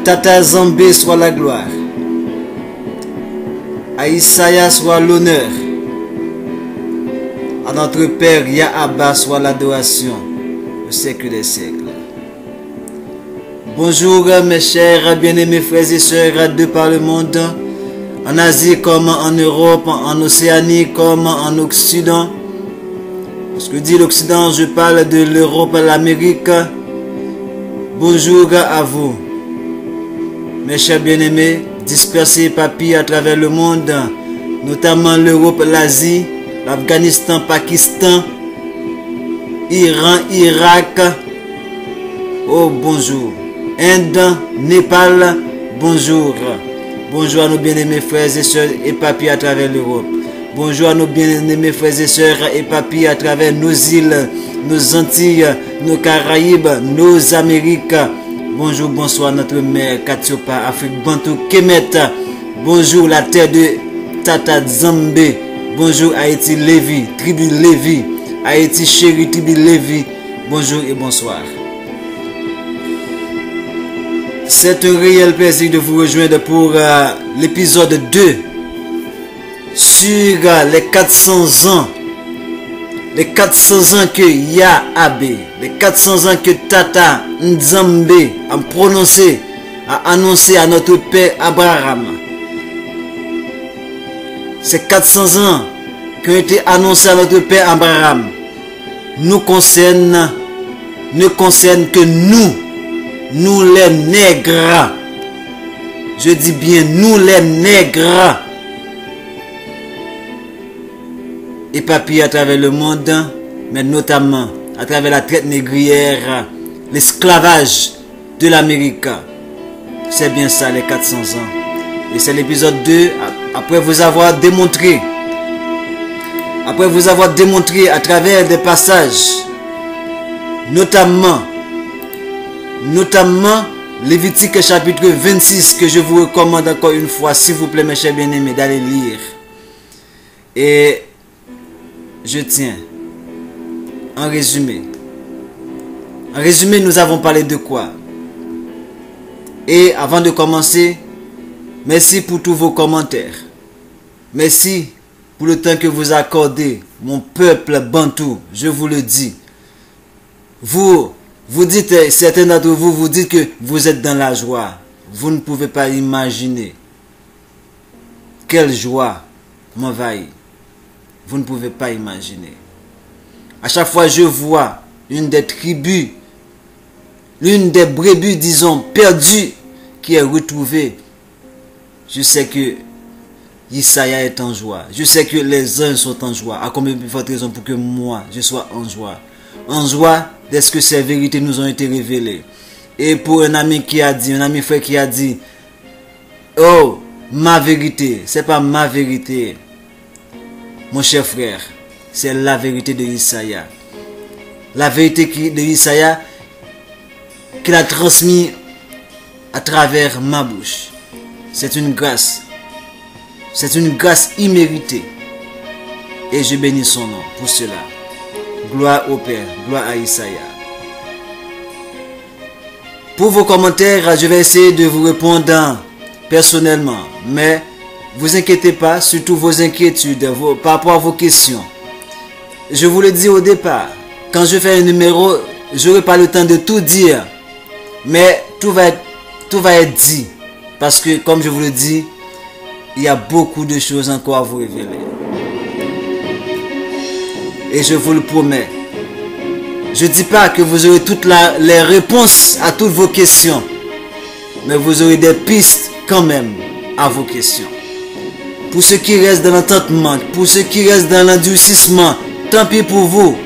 Tata Zambé soit la gloire. À Isaiah soit l'honneur. À notre Père Yahaba soit l'adoration au siècle des siècles. Bonjour mes chers bien-aimés frères et sœurs de par le monde, en Asie comme en Europe, en Océanie comme en Occident. Parce que dit l'Occident, je parle de l'Europe, l'Amérique. Bonjour à vous, mes chers bien-aimés, dispersés éparpillés à travers le monde, notamment l'Europe, l'Asie, l'Afghanistan, Pakistan, Iran, Irak. Oh bonjour. Inde, Népal, bonjour. Bonjour à nos bien-aimés frères et sœurs éparpillés à travers l'Europe. Bonjour à nos bien-aimés frères et sœurs éparpillés à travers nos îles, nos Antilles, nos Caraïbes, nos Amériques. Bonjour, bonsoir notre mère Katiopa, Afrique Bantou, Kemet. Bonjour la terre de Tata Zambé. Bonjour Haïti Lévi, tribu Lévi. Haïti chéri, tribu Lévi. Bonjour et bonsoir. C'est un réel plaisir de vous rejoindre pour l'épisode 2 sur les 400 ans. Les 400 ans que Yahweh, les 400 ans que Tata Nzambé a prononcé, a annoncé à notre père Abraham. Ces 400 ans qui ont été annoncés à notre père Abraham ne concernent que nous les nègres. Je dis bien nous les nègres. Éparpillés à travers le monde, mais notamment à travers la traite négrière, l'esclavage de l'Amérique. C'est bien ça les 400 ans. Et c'est l'épisode 2, après vous avoir démontré à travers des passages, notamment Lévitique chapitre 26, que je vous recommande encore une fois, s'il vous plaît mes chers bien-aimés, d'aller lire. Et je tiens, en résumé, nous avons parlé de quoi? Et avant de commencer, merci pour tous vos commentaires. Merci pour le temps que vous accordez, mon peuple bantou, je vous le dis. Vous dites, certains d'entre vous, vous dites que vous êtes dans la joie. Vous ne pouvez pas imaginer quelle joie m'envahit. Vous ne pouvez pas imaginer. À chaque fois je vois une des tribus, l'une des brebis, disons, perdues, qui est retrouvée, je sais que Isaiah est en joie. Je sais que les uns sont en joie. À combien de plus forte raison pour que moi, je sois en joie. En joie dès que ces vérités nous ont été révélées. Et pour un ami frère qui a dit, oh, ma vérité, c'est pas ma vérité. Mon cher frère, c'est la vérité de Isaiah. La vérité de Isaiah qu'il a transmis à travers ma bouche. C'est une grâce. C'est une grâce imméritée. Et je bénis son nom pour cela. Gloire au Père, gloire à Isaiah. Pour vos commentaires, je vais essayer de vous répondre personnellement. Mais vous inquiétez pas, surtout vos inquiétudes par rapport à vos questions. Je vous le dis au départ, quand je fais un numéro, je n'aurai pas le temps de tout dire. Mais tout va être dit. Parce que, comme je vous le dis, il y a beaucoup de choses encore à vous révéler. Et je vous le promets. Je ne dis pas que vous aurez toutes les réponses à toutes vos questions. Mais vous aurez des pistes quand même à vos questions. Pour ceux qui restent dans l'entendement, pour ceux qui restent dans l'endurcissement, tant pis pour vous.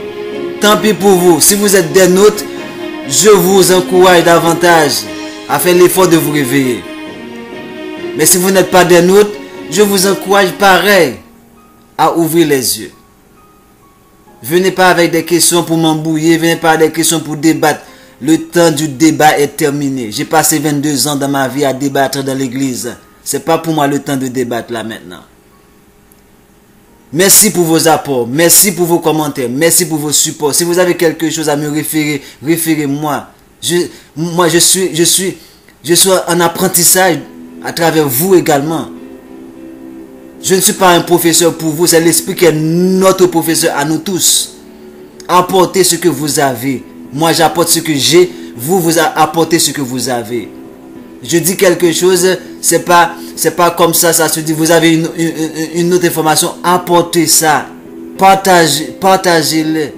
Tant pis pour vous. Si vous êtes des nôtres, je vous encourage davantage à faire l'effort de vous réveiller. Mais si vous n'êtes pas des nôtres, je vous encourage pareil à ouvrir les yeux. Venez pas avec des questions pour m'embrouiller, venez pas avec des questions pour débattre. Le temps du débat est terminé. J'ai passé 22 ans dans ma vie à débattre dans l'église. C'est pas pour moi le temps de débattre là maintenant. Merci pour vos apports, merci pour vos commentaires, merci pour vos supports. Si vous avez quelque chose à me référer, référez-moi. Je suis Je suis en apprentissage à travers vous également. Je ne suis pas un professeur pour vous, c'est l'Esprit qui est notre professeur à nous tous. Apportez ce que vous avez. Moi, j'apporte ce que j'ai. Vous apportez ce que vous avez. Je dis quelque chose, c'est pas comme ça se dit. Vous avez une autre information, apportez ça. Partagez-le,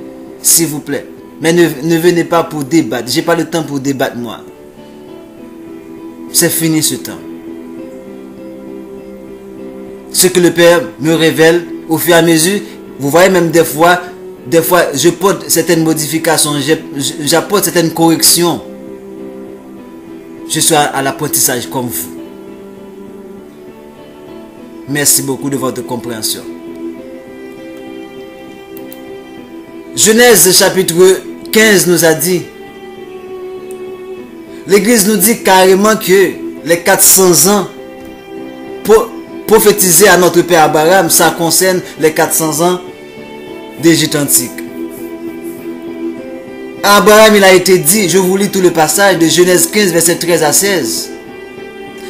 s'il vous plaît. Mais ne venez pas pour débattre. J'ai pas le temps pour débattre, moi. C'est fini ce temps. Ce que le Père me révèle au fur et à mesure, vous voyez même des fois je porte certaines modifications, j'apporte certaines corrections. Je suis à l'apprentissage comme vous. Merci beaucoup de votre compréhension. Genèse chapitre 15 nous a dit, l'Église nous dit carrément que les 400 ans prophétisés à notre Père Abraham, ça concerne les 400 ans d'Égypte antique. Abraham, il a été dit, je vous lis tout le passage de Genèse 15, verset 13 à 16.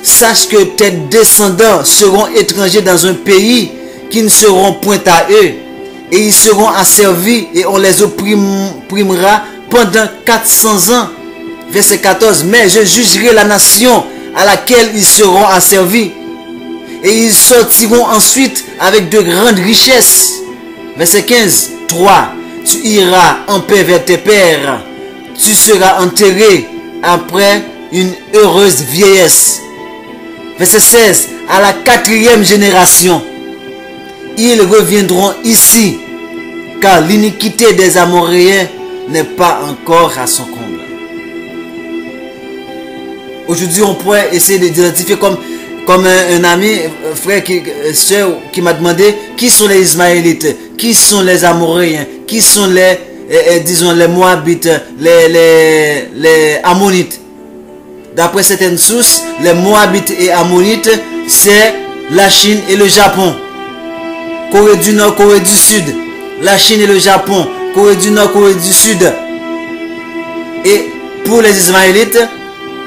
Sache que tes descendants seront étrangers dans un pays qui ne seront point à eux, et ils seront asservis, et on les opprimera pendant 400 ans. Verset 14, mais je jugerai la nation à laquelle ils seront asservis, et ils sortiront ensuite avec de grandes richesses. Verset 15, 3. Tu iras en paix vers tes pères. Tu seras enterré après une heureuse vieillesse. Verset 16. À la 4e génération, ils reviendront ici, car l'iniquité des Amoréens n'est pas encore à son comble. Aujourd'hui, on pourrait essayer d'identifier comme un ami, frère, soeur qui m'a demandé qui sont les Ismaélites, qui sont les Amoréens, qui sont les Moabites, les Ammonites. D'après certaines sources, les Moabites et Ammonites, c'est la Chine et le Japon. Corée du Nord, Corée du Sud. La Chine et le Japon. Corée du Nord, Corée du Sud. Et pour les Ismaélites,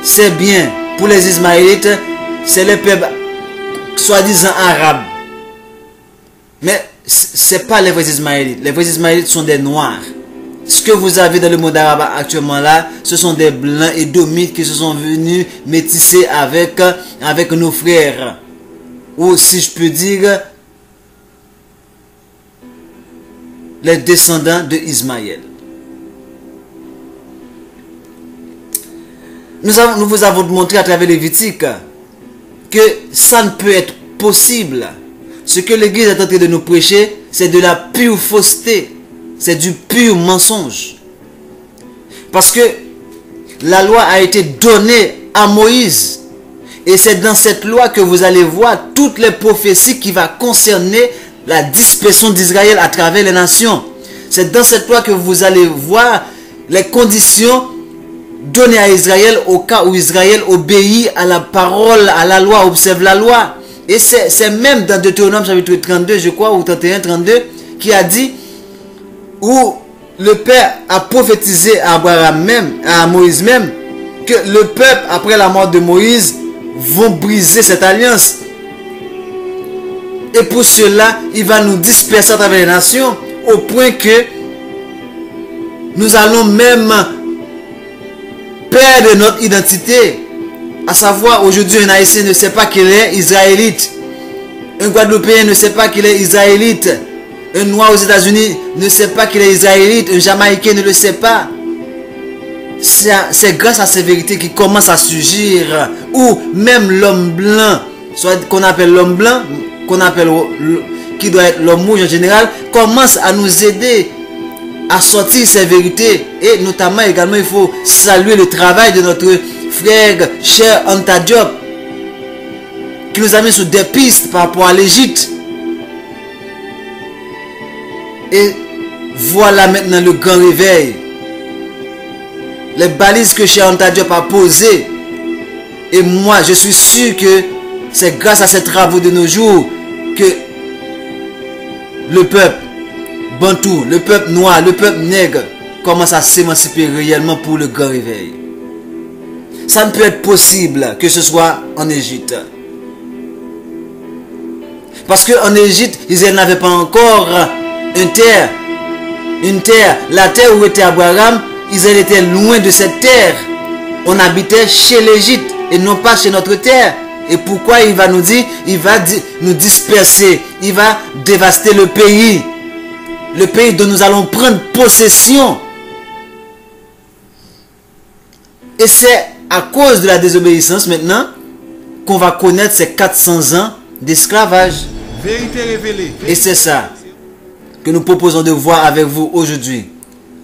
c'est bien. Pour les Ismaélites, c'est le peuple soi-disant arabe. Mais ce n'est pas les vrais Ismaélites. Les vrais Ismaélites sont des Noirs. Ce que vous avez dans le monde arabe actuellement là, ce sont des Blancs et Édomites qui se sont venus métisser avec nos frères. Ou si je peux dire, les descendants de Ismaël. Nous vous avons montré à travers Lévitique que ça ne peut être possible. Ce que l'Église est en train de nous prêcher, c'est de la pure fausseté. C'est du pur mensonge. Parce que la loi a été donnée à Moïse. Et c'est dans cette loi que vous allez voir toutes les prophéties qui vont concerner la dispersion d'Israël à travers les nations. C'est dans cette loi que vous allez voir les conditions données à Israël au cas où Israël obéit à la parole, à la loi, observe la loi. Et c'est même dans Deutéronome chapitre 32, je crois, ou 31, 32, qui a dit, où le Père a prophétisé à Abraham même, à Moïse même, que le peuple, après la mort de Moïse, vont briser cette alliance. Et pour cela, il va nous disperser à travers les nations, au point que nous allons même perdre notre identité. À savoir, aujourd'hui, un Haïtien ne sait pas qu'il est israélite. Un Guadeloupéen ne sait pas qu'il est israélite. Un Noir aux États-Unis ne sait pas qu'il est israélite. Un Jamaïcain ne le sait pas. C'est grâce à ces vérités qui commencent à surgir. Ou même l'homme blanc, soit qu'on appelle l'homme blanc, qui doit être l'homme rouge en général, commence à nous aider à sortir ces vérités. Et notamment également, il faut saluer le travail de notre frère cher Anta Diop, qui nous a mis sur des pistes par rapport à l'Égypte. Et voilà maintenant le grand réveil. Les balises que cher Anta Diop a posées. Et moi, je suis sûr que c'est grâce à ces travaux de nos jours que le peuple bantou, le peuple noir, le peuple nègre commence à s'émanciper réellement pour le grand réveil. Ça ne peut être possible que ce soit en Égypte. Parce qu'en Égypte, Israël n'avait pas encore une terre. La terre où était Abraham, Israël était loin de cette terre. On habitait chez l'Égypte et non pas chez notre terre. Et pourquoi il va nous dire, il va nous disperser, il va dévaster le pays dont nous allons prendre possession. Et c'est à cause de la désobéissance maintenant qu'on va connaître ces 400 ans d'esclavage. Vérité révélée. Et c'est ça que nous proposons de voir avec vous aujourd'hui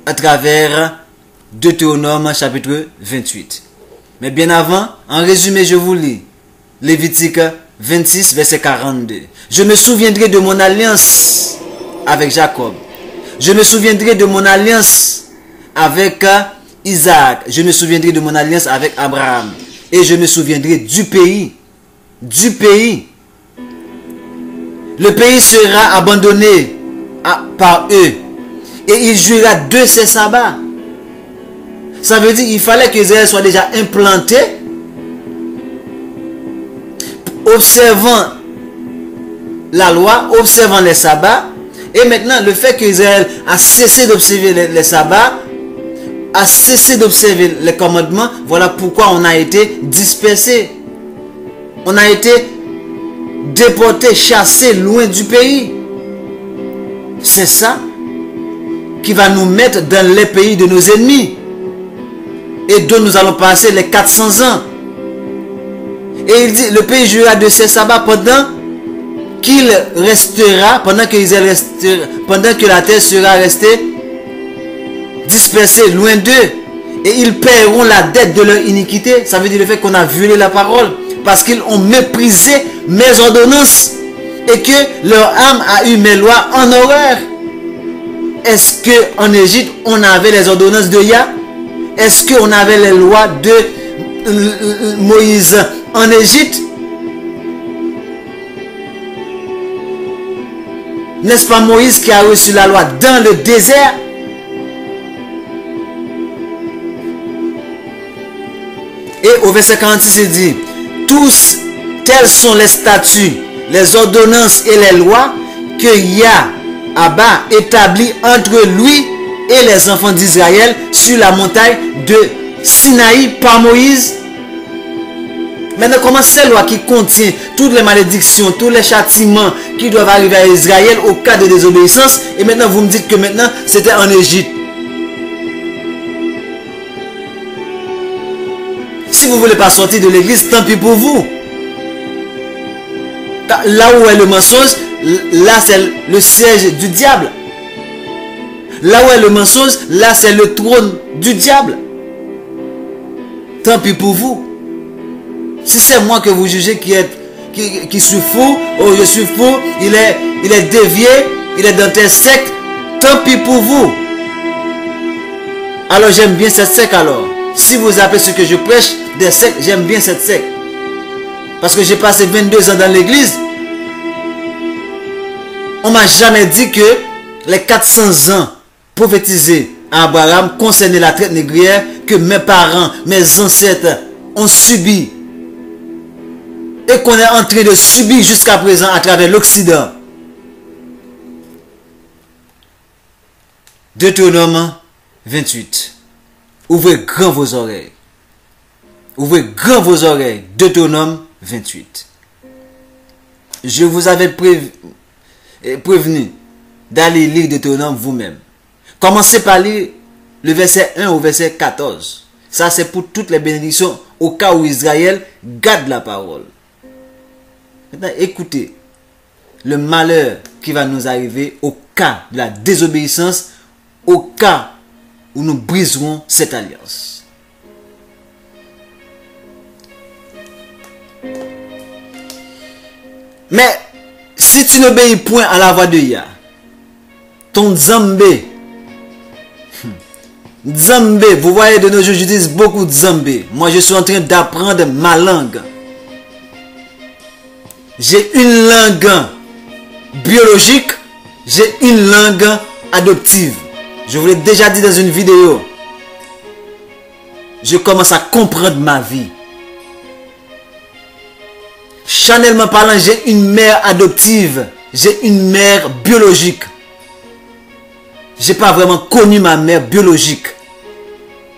à travers Deutéronome chapitre 28. Mais bien avant, en résumé, je vous lis Lévitique 26, verset 42. Je me souviendrai de mon alliance avec Jacob. Je me souviendrai de mon alliance avec Isaac. Je me souviendrai de mon alliance avec Abraham. Et je me souviendrai du pays. Du pays. Le pays sera abandonné par eux. Et il jouira de ses sabbats. Ça veut dire qu'il fallait qu'Israël soit déjà implanté, observant la loi, observant les sabbats. Et maintenant, le fait qu'Israël a cessé d'observer les sabbats, a cessé d'observer les commandements, voilà pourquoi on a été dispersé. On a été déporté, chassé loin du pays. C'est ça qui va nous mettre dans les pays de nos ennemis et dont nous allons passer les 400 ans. Et il dit, le pays jouera de ses sabbats pendant qu'il restera, pendant que la terre sera restée dispersée loin d'eux. Et ils paieront la dette de leur iniquité. Ça veut dire le fait qu'on a violé la parole. Parce qu'ils ont méprisé mes ordonnances. Et que leur âme a eu mes lois en horreur. Est-ce qu'en Égypte, on avait les ordonnances de Yah? Est-ce qu'on avait les lois de Moïse en Égypte? N'est-ce pas Moïse qui a reçu la loi dans le désert? Et au verset 46, il dit, tous tels sont les statuts, les ordonnances et les lois que Yahweh établit entre lui et les enfants d'Israël sur la montagne de Sinaï par Moïse. Maintenant, comment ces lois qui contiennent toutes les malédictions, tous les châtiments qui doivent arriver à Israël au cas de désobéissance, et maintenant vous me dites que maintenant c'était en Égypte. Si vous ne voulez pas sortir de l'église, tant pis pour vous. Là où est le mensonge, là c'est le siège du diable. Là où est le mensonge, là c'est le trône du diable. Tant pis pour vous. Si c'est moi que vous jugez qui suis fou, oh je suis fou, il est dévié, il est dans tes sectes, tant pis pour vous. Alors j'aime bien cette secte alors. Si vous appelez ce que je prêche des sectes, j'aime bien cette secte. Parce que j'ai passé 22 ans dans l'église. On m'a jamais dit que les 400 ans prophétisés à Abraham concernaient la traite négrière que mes parents, mes ancêtres ont subi. Et qu'on est en train de subir jusqu'à présent à travers l'Occident. Deutéronome 28. Ouvrez grand vos oreilles. Ouvrez grand vos oreilles. Deutéronome 28. Je vous avais prévenu d'aller lire Deutéronome vous-même. Commencez par lire le verset 1 au verset 14. Ça c'est pour toutes les bénédictions au cas où Israël garde la parole. Maintenant écoutez le malheur qui va nous arriver au cas de la désobéissance, au cas où nous briserons cette alliance. Mais si tu n'obéis point à la voix de Yah, ton Zambé, Zambé, vous voyez de nos jours j'utilise beaucoup de Zambé. Moi je suis en train d'apprendre ma langue. J'ai une langue biologique, j'ai une langue adoptive. Je vous l'ai déjà dit dans une vidéo. je commence à comprendre ma vie. Charnellement parlant, j'ai une mère adoptive. J'ai une mère biologique. J'ai pas vraiment connu ma mère biologique.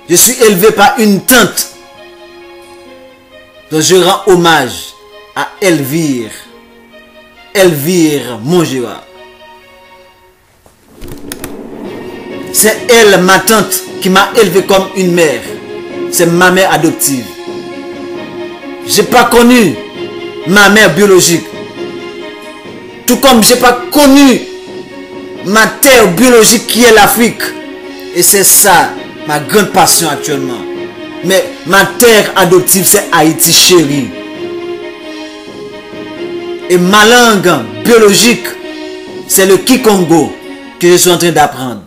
Je suis élevé par une tante. Donc je rends hommage à Elvire. Elvire Mongera. C'est elle, ma tante, qui m'a élevé comme une mère. C'est ma mère adoptive. J'ai pas connu ma mère biologique. Tout comme j'ai pas connu ma terre biologique qui est l'Afrique. Et c'est ça ma grande passion actuellement. Mais ma terre adoptive, c'est Haïti chérie. Et ma langue biologique, c'est le Kikongo que je suis en train d'apprendre.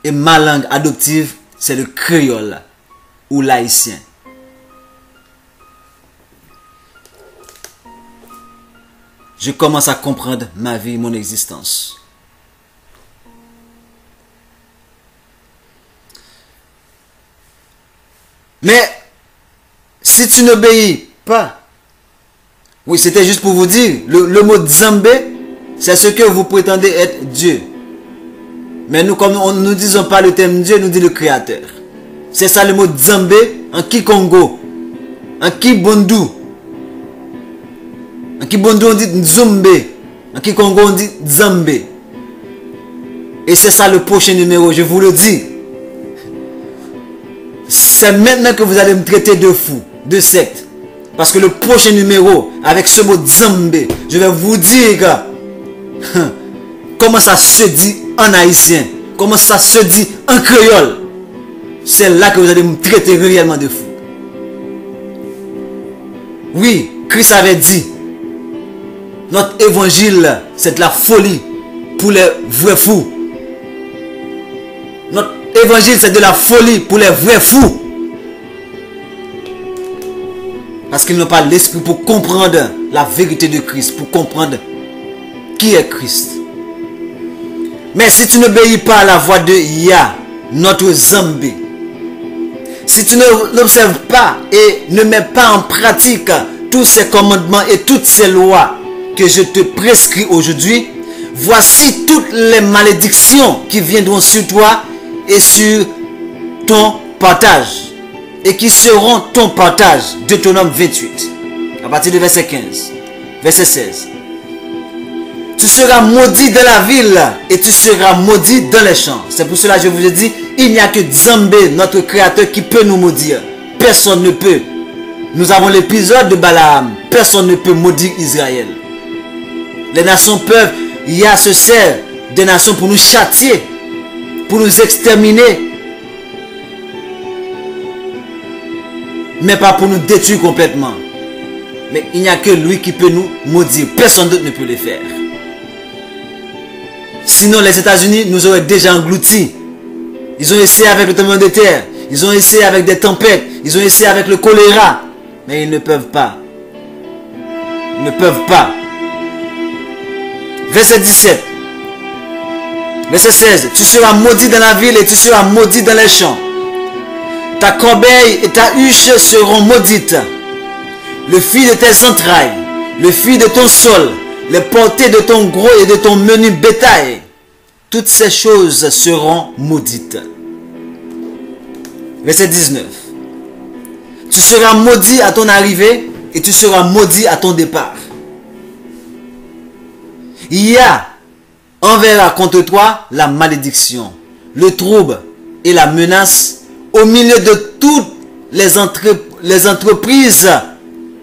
Et ma langue adoptive, c'est le créole ou l'haïtien. Je commence à comprendre ma vie, mon existence. Mais si tu n'obéis pas, oui, c'était juste pour vous dire, le mot Nzambe, c'est ce que vous prétendez être Dieu. Mais nous, comme nous ne disons pas le terme Dieu, nous disons le Créateur. C'est ça le mot Nzambe en Kikongo, en Kibondu. En Kibondu on dit Nzombe, en Kikongo on dit Nzambe. Et c'est ça le prochain numéro, je vous le dis. C'est maintenant que vous allez me traiter de fou, de secte. Parce que le prochain numéro, avec ce mot Nzambe, je vais vous dire comment ça se dit en haïtien, comment ça se dit en créole. C'est là que vous allez me traiter réellement de fou. Oui, Christ avait dit, notre évangile, c'est de la folie pour les vrais fous. Notre évangile, c'est de la folie pour les vrais fous. Parce qu'ils n'ont pas l'esprit pour comprendre la vérité de Christ, pour comprendre qui est Christ. Mais si tu n'obéis pas à la voix de Yah, notre Nzambe, si tu n'observes pas et ne mets pas en pratique tous ces commandements et toutes ces lois que je te prescris aujourd'hui, voici toutes les malédictions qui viendront sur toi et sur ton partage. Et qui seront ton partage. Deutéronome 28. À partir du verset 15. Verset 16. Tu seras maudit dans la ville et tu seras maudit dans les champs. C'est pour cela que je vous ai dit, il n'y a que Nzambe, notre créateur, qui peut nous maudire. Personne ne peut. Nous avons l'épisode de Balaam. Personne ne peut maudire Israël. Les nations peuvent, Yah se sert des nations pour nous châtier, pour nous exterminer, mais pas pour nous détruire complètement. Mais il n'y a que lui qui peut nous maudire. Personne d'autre ne peut le faire. Sinon, les États-Unis nous auraient déjà engloutis. Ils ont essayé avec le tremblement de terre. Ils ont essayé avec des tempêtes. Ils ont essayé avec le choléra. Mais ils ne peuvent pas. Ils ne peuvent pas. Verset 17. Verset 16. Tu seras maudit dans la ville et tu seras maudit dans les champs. Ta corbeille et ta huche seront maudites. Le fruit de tes entrailles, le fruit de ton sol, les portées de ton gros et de ton menu bétail, toutes ces choses seront maudites. Verset 19. Tu seras maudit à ton arrivée et tu seras maudit à ton départ. Yah enverra contre toi la malédiction, le trouble et la menace au milieu de toutes les entreprises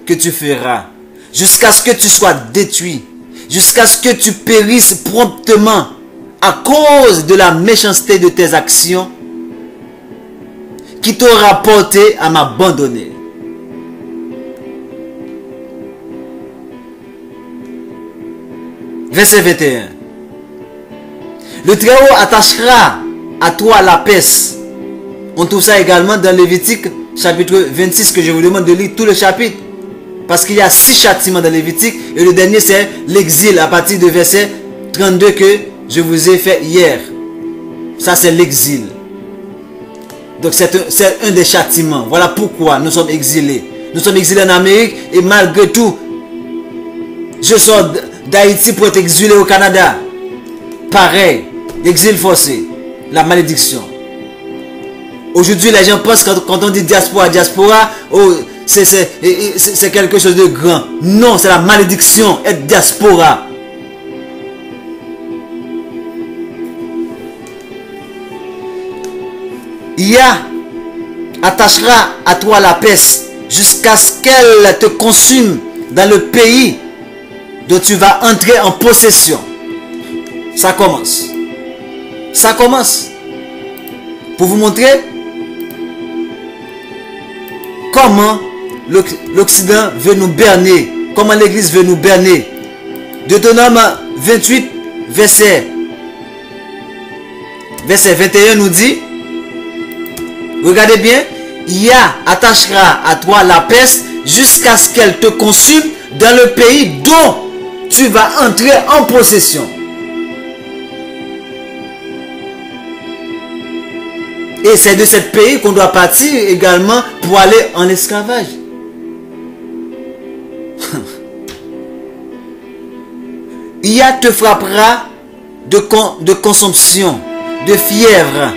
que tu feras, jusqu'à ce que tu sois détruit, jusqu'à ce que tu périsses promptement à cause de la méchanceté de tes actions qui t'aura porté à m'abandonner. Verset 21. Le Très-Haut attachera à toi la peste. On trouve ça également dans Lévitique chapitre 26 que je vous demande de lire tout le chapitre. Parce qu'il y a 6 châtiments dans Lévitique et le dernier c'est l'exil à partir de verset 32 que je vous ai fait hier. Ça c'est l'exil. Donc c'est un des châtiments. Voilà pourquoi nous sommes exilés. Nous sommes exilés en Amérique et malgré tout, je sors d'Haïti pour être exilé au Canada. Pareil, l'exil forcé, la malédiction. Aujourd'hui, les gens pensent quand on dit diaspora, oh, c'est quelque chose de grand. Non, c'est la malédiction, être diaspora. Ia attachera à toi la peste jusqu'à ce qu'elle te consume dans le pays dont tu vas entrer en possession. Ça commence. Ça commence. Pour vous montrer comment l'Occident veut nous berner. Comment l'Église veut nous berner. Deutéronome 28, verset 21 nous dit, regardez bien, Ia attachera à toi la peste jusqu'à ce qu'elle te consume dans le pays dont tu vas entrer en possession. Et c'est de ce pays qu'on doit partir également pour aller en esclavage. Ia te frappera de consomption, de fièvre,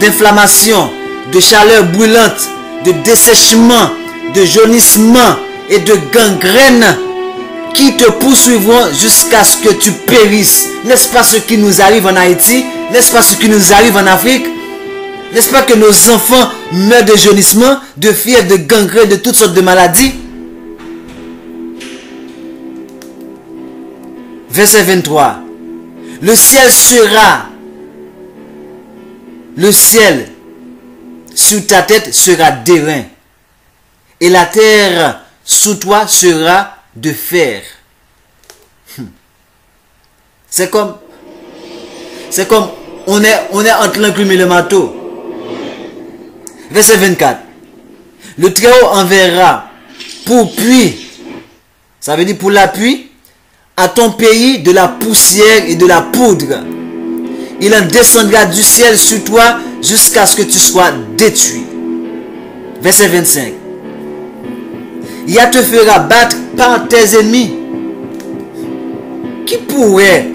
d'inflammation, de chaleur brûlante, de dessèchement, de jaunissement et de gangrène qui te poursuivront jusqu'à ce que tu périsses. N'est-ce pas ce qui nous arrive en Haïti? N'est-ce pas ce qui nous arrive en Afrique? N'est-ce pas que nos enfants meurent de jaunissement, de fièvre, de gangrène, de toutes sortes de maladies? Verset 23. Le ciel sur ta tête sera d'airain, et la terre sous toi sera de fer. C'est comme on est entre l'enclume et le marteau. Verset 24. Le Très-Haut enverra pour puits, ça veut dire pour l'appui, à ton pays de la poussière et de la poudre. Il en descendra du ciel sur toi jusqu'à ce que tu sois détruit. Verset 25. Il te fera battre par tes ennemis. Qui pourrait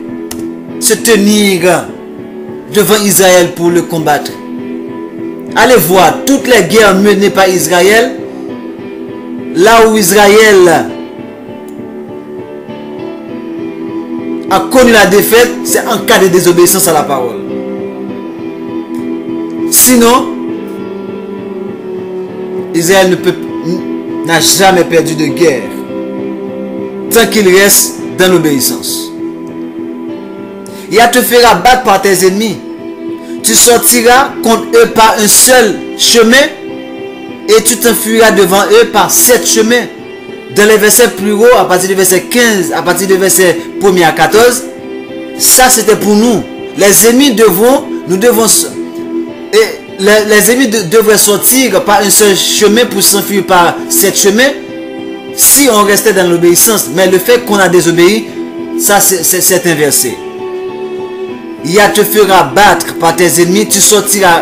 se tenir devant Israël pour le combattre? Allez voir toutes les guerres menées par Israël. Là où Israël a connu la défaite, c'est en cas de désobéissance à la parole. Sinon, Israël n'a jamais perdu de guerre tant qu'il reste dans l'obéissance. Il te fera battre par tes ennemis. Tu sortiras contre eux par un seul chemin et tu t'enfuiras devant eux par 7 chemins. Dans les versets plus hauts, à partir du verset 15, à partir du verset 1er à 14, ça c'était pour nous. Les ennemis les ennemis devraient sortir par un seul chemin pour s'enfuir par 7 chemins si on restait dans l'obéissance. Mais le fait qu'on a désobéi, ça c'est inversé. Il te fera battre par tes ennemis, tu sortiras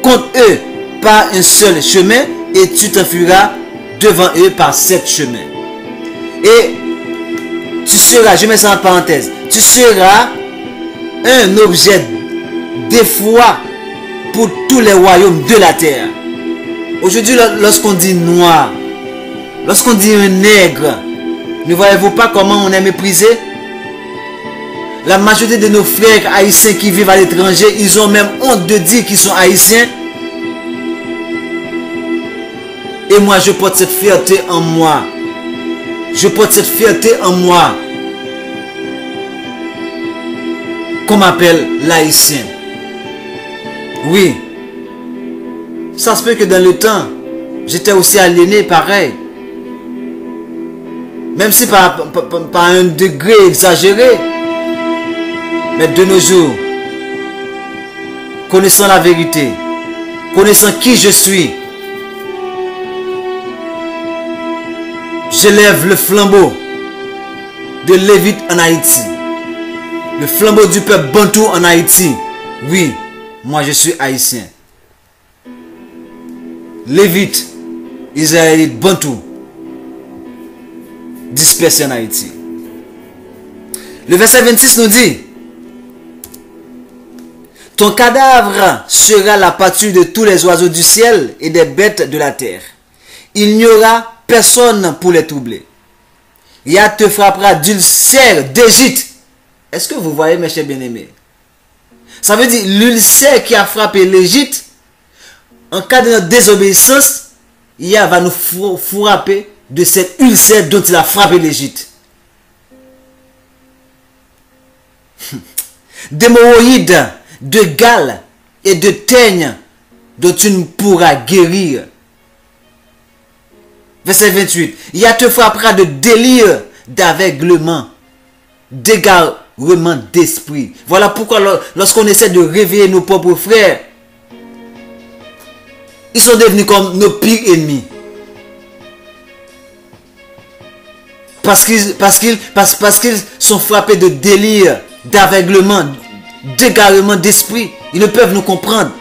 contre eux par un seul chemin et tu t'enfuiras devant eux par 7 chemins. Et tu seras, je mets ça en parenthèse, tu seras un objet d'effroi pour tous les royaumes de la terre. Aujourd'hui, lorsqu'on dit noir, lorsqu'on dit un nègre, ne voyez-vous pas comment on est méprisé? La majorité de nos frères haïtiens qui vivent à l'étranger, ils ont même honte de dire qu'ils sont haïtiens. Et moi, je porte cette fierté en moi. Je porte cette fierté en moi. Qu'on m'appelle l'haïtien. Oui. Ça se peut que dans le temps, j'étais aussi aliéné pareil. Même si par un degré exagéré. Mais de nos jours, connaissant la vérité, connaissant qui je suis, j'élève le flambeau de Lévite en Haïti. Le flambeau du peuple bantou en Haïti. Oui, moi je suis haïtien. Lévites, Israélites, Bantous, dispersés en Haïti. Le verset 26 nous dit: ton cadavre sera la pâture de tous les oiseaux du ciel et des bêtes de la terre. Il n'y aura personne pour les troubler. Yah te frappera d'ulcère d'Égypte. Est-ce que vous voyez, mes chers bien-aimés? Ça veut dire l'ulcère qui a frappé l'Égypte, en cas de notre désobéissance, Yah va nous frapper de cet ulcère dont il a frappé l'Égypte. D'hémorroïdes, de gales et de teignes dont tu ne pourras guérir. Verset 28. Yah te frappera de délire, d'aveuglement, d'égarement d'esprit. Voilà pourquoi lorsqu'on essaie de réveiller nos propres frères, ils sont devenus comme nos pires ennemis. Parce qu'ils sont frappés de délire, d'aveuglement, d'égarement d'esprit. Ils ne peuvent nous comprendre.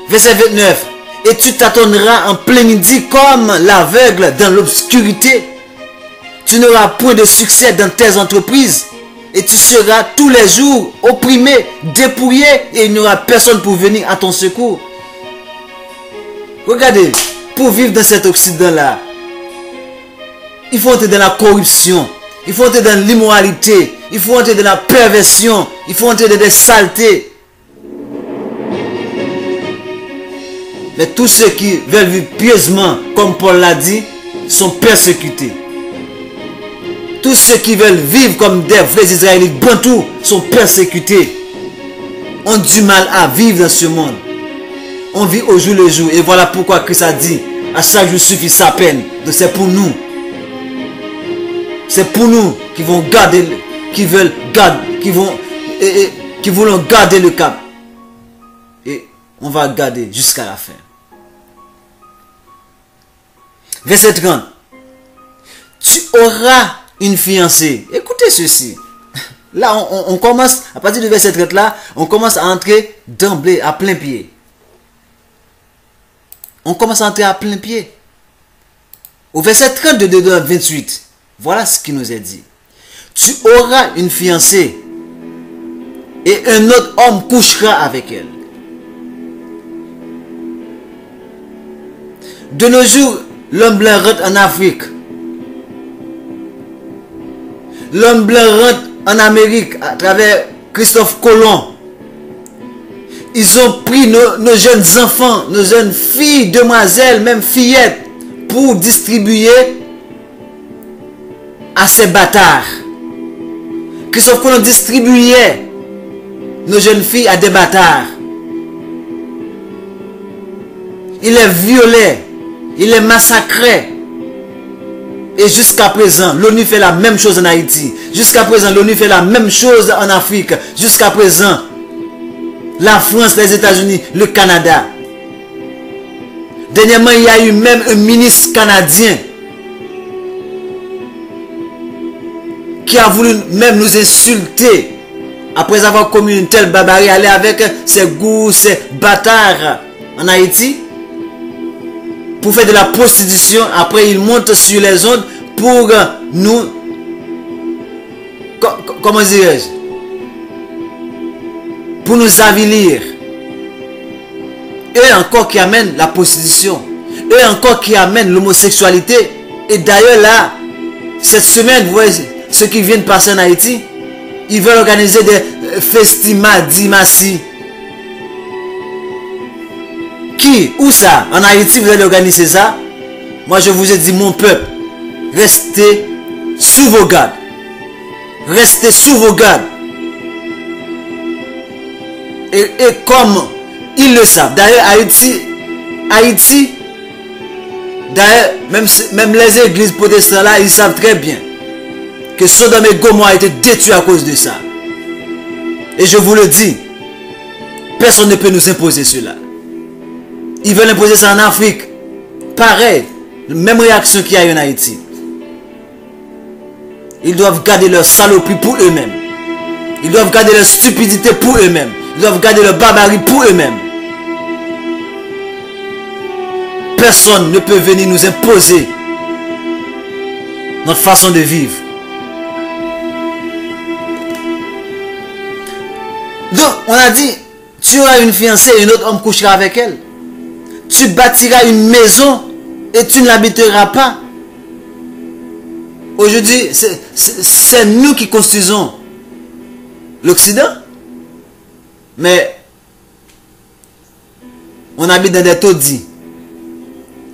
Verset 29. Et tu tâtonneras en plein midi comme l'aveugle dans l'obscurité. Tu n'auras point de succès dans tes entreprises. Et tu seras tous les jours opprimé, dépouillé. Et il n'y aura personne pour venir à ton secours. Regardez, pour vivre dans cet Occident-là, il faut entrer dans la corruption. Il faut entrer dans l'immoralité. Il faut entrer dans la perversion. Il faut entrer dans des saletés. Mais tous ceux qui veulent vivre pieusement, comme Paul l'a dit, sont persécutés. Tous ceux qui veulent vivre comme des vrais Israélites bantous sont persécutés. Ont du mal à vivre dans ce monde. On vit au jour le jour. Et voilà pourquoi Christ a dit, à chaque jour suffit sa peine. Donc c'est pour nous. C'est pour nous qui vont garder, qui voulons garder le cap. Et on va garder jusqu'à la fin. Verset 30. Tu auras une fiancée. Écoutez ceci. Là, on commence, à partir du verset 30 là, on commence à entrer d'emblée à plein pied. On commence à entrer à plein pied. Au verset 32 de 28, voilà ce qui nous est dit. Tu auras une fiancée et un autre homme couchera avec elle. De nos jours, l'homme blanc rentre en Afrique. L'homme blanc rentre en Amérique à travers Christophe Colomb. Ils ont pris nos jeunes enfants, nos jeunes filles, demoiselles, même fillettes, pour distribuer à ces bâtards. Christophe Colomb distribuait nos jeunes filles à des bâtards. Il les violait, il les massacrait. Et jusqu'à présent, l'ONU fait la même chose en Haïti. Jusqu'à présent, l'ONU fait la même chose en Afrique. Jusqu'à présent, la France, les États-Unis, le Canada. Dernièrement, il y a eu même un ministre canadien qui a voulu même nous insulter après avoir commis une telle barbarie, aller avec ses goûts, ses bâtards en Haïti pour faire de la prostitution. Après, il monte sur les ondes pour nous, comment dirais-je, pour nous avilir. Eux encore qui amènent la prostitution, eux encore qui amènent l'homosexualité. Et d'ailleurs là, cette semaine, vous voyez ceux qui viennent passer en Haïti, ils veulent organiser des festimadimassi. Qui? Où ça? En Haïti, vous allez organiser ça? Moi, je vous ai dit, mon peuple, restez sous vos gardes. Restez sous vos gardes. Et comme ils le savent, d'ailleurs, Haïti, d'ailleurs, même les églises protestantes là, ils savent très bien que Sodome et Gomorrhe a été détruit à cause de ça. Et je vous le dis, personne ne peut nous imposer cela. Ils veulent imposer ça en Afrique. Pareil, même réaction qu'il y a eu en Haïti. Ils doivent garder leur saloperie pour eux-mêmes. Ils doivent garder leur stupidité pour eux-mêmes. Ils doivent garder leur barbarie pour eux-mêmes. personne ne peut venir nous imposer notre façon de vivre. Donc, on a dit, tu auras une fiancée et un autre homme couchera avec elle. Tu bâtiras une maison et tu ne l'habiteras pas. Aujourd'hui, c'est nous qui construisons l'Occident. Mais on habite dans des taudis.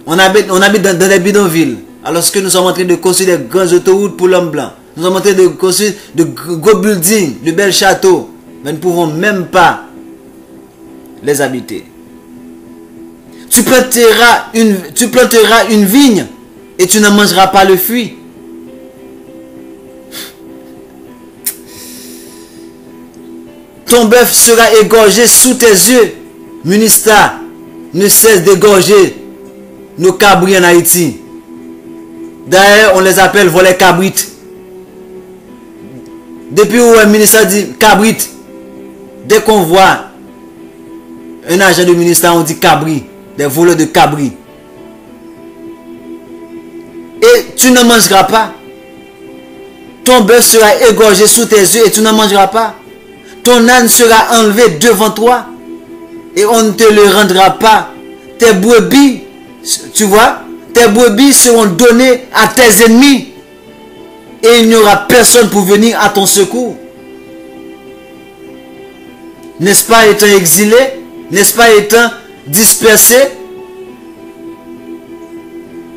On habite dans des bidonvilles. Alors que nous sommes en train de construire des grandes autoroutes pour l'homme blanc. Nous sommes en train de construire de gros buildings, de belles châteaux. Mais nous ne pouvons même pas les habiter. Tu planteras une vigne et tu ne mangeras pas le fruit. Ton bœuf sera égorgé sous tes yeux. Munista ne cesse d'égorger nos cabris en Haïti. D'ailleurs, on les appelle volets cabrites. Depuis où un ministère dit cabrit, dès qu'on voit un agent de ministère, on dit cabri, des voleurs de cabri. Et tu ne mangeras pas. Ton bœuf sera égorgé sous tes yeux et tu ne mangeras pas. Ton âne sera enlevé devant toi et on ne te le rendra pas. Tes brebis, tu vois, tes brebis seront données à tes ennemis et il n'y aura personne pour venir à ton secours. N'est-ce pas étant exilé? N'est-ce pas étant dispersé?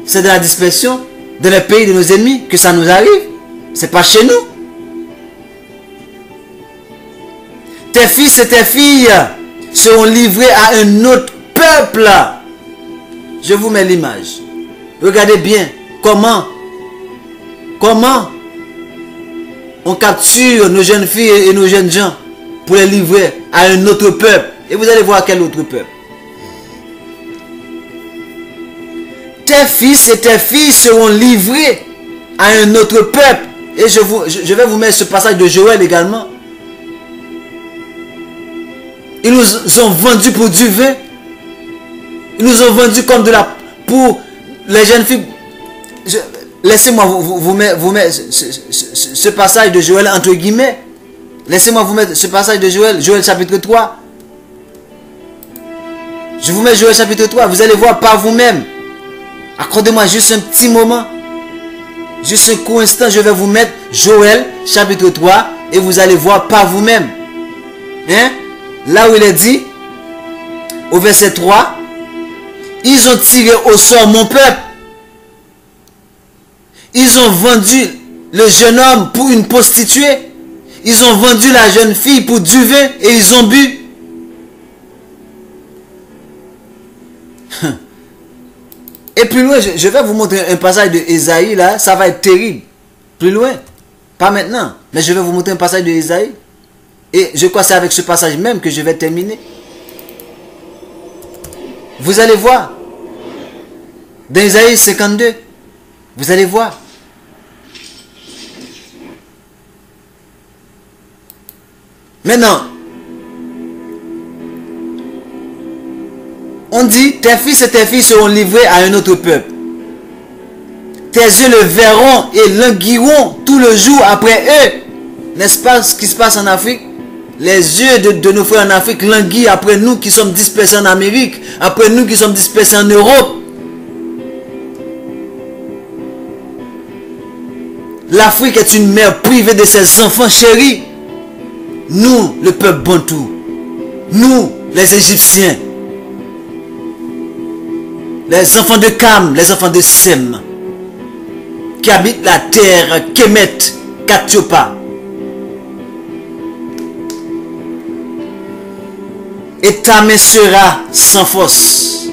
C'est de la dispersion dans les pays de nos ennemis que ça nous arrive. C'est pas chez nous. Tes fils et tes filles seront livrés à un autre peuple. Je vous mets l'image. Regardez bien comment on capture nos jeunes filles et nos jeunes gens pour les livrer à un autre peuple. Et vous allez voir quel autre peuple. Tes fils et tes filles seront livrés à un autre peuple. Et je vais vous mettre ce passage de Joël également. Ils nous ont vendus pour du vin. Ils nous ont vendus comme de la... Pour les jeunes filles. Laissez-moi vous mettre ce passage de Joël entre guillemets. Laissez-moi vous mettre ce passage de Joël. Joël chapitre 3. Je vous mets Joël chapitre 3. Vous allez voir par vous-même. Accordez-moi juste un petit moment. Juste un court instant. Je vais vous mettre Joël chapitre 3. Et vous allez voir par vous-même. Hein? Là où il est dit, au verset 3, ils ont tiré au sort mon peuple. Ils ont vendu le jeune homme pour une prostituée. Ils ont vendu la jeune fille pour du vin et ils ont bu. Et plus loin, je vais vous montrer un passage de Ésaïe là, ça va être terrible. Plus loin, pas maintenant, mais je vais vous montrer un passage de Ésaïe. Et je crois que c'est avec ce passage même que je vais terminer. Vous allez voir. Dans Ésaïe 52. Vous allez voir. Maintenant. On dit, tes fils et tes filles seront livrés à un autre peuple. Tes yeux le verront et languiront tout le jour après eux. N'est-ce pas ce qui se passe en Afrique? Les yeux de nos frères en Afrique languissent après nous qui sommes dispersés en Amérique, après nous qui sommes dispersés en Europe. L'Afrique est une mère privée de ses enfants chéris. Nous, le peuple bantou, nous, les Égyptiens, les enfants de Cam, les enfants de Sem, qui habitent la terre, Kemet, Katiopa. Et ta main sera sans force.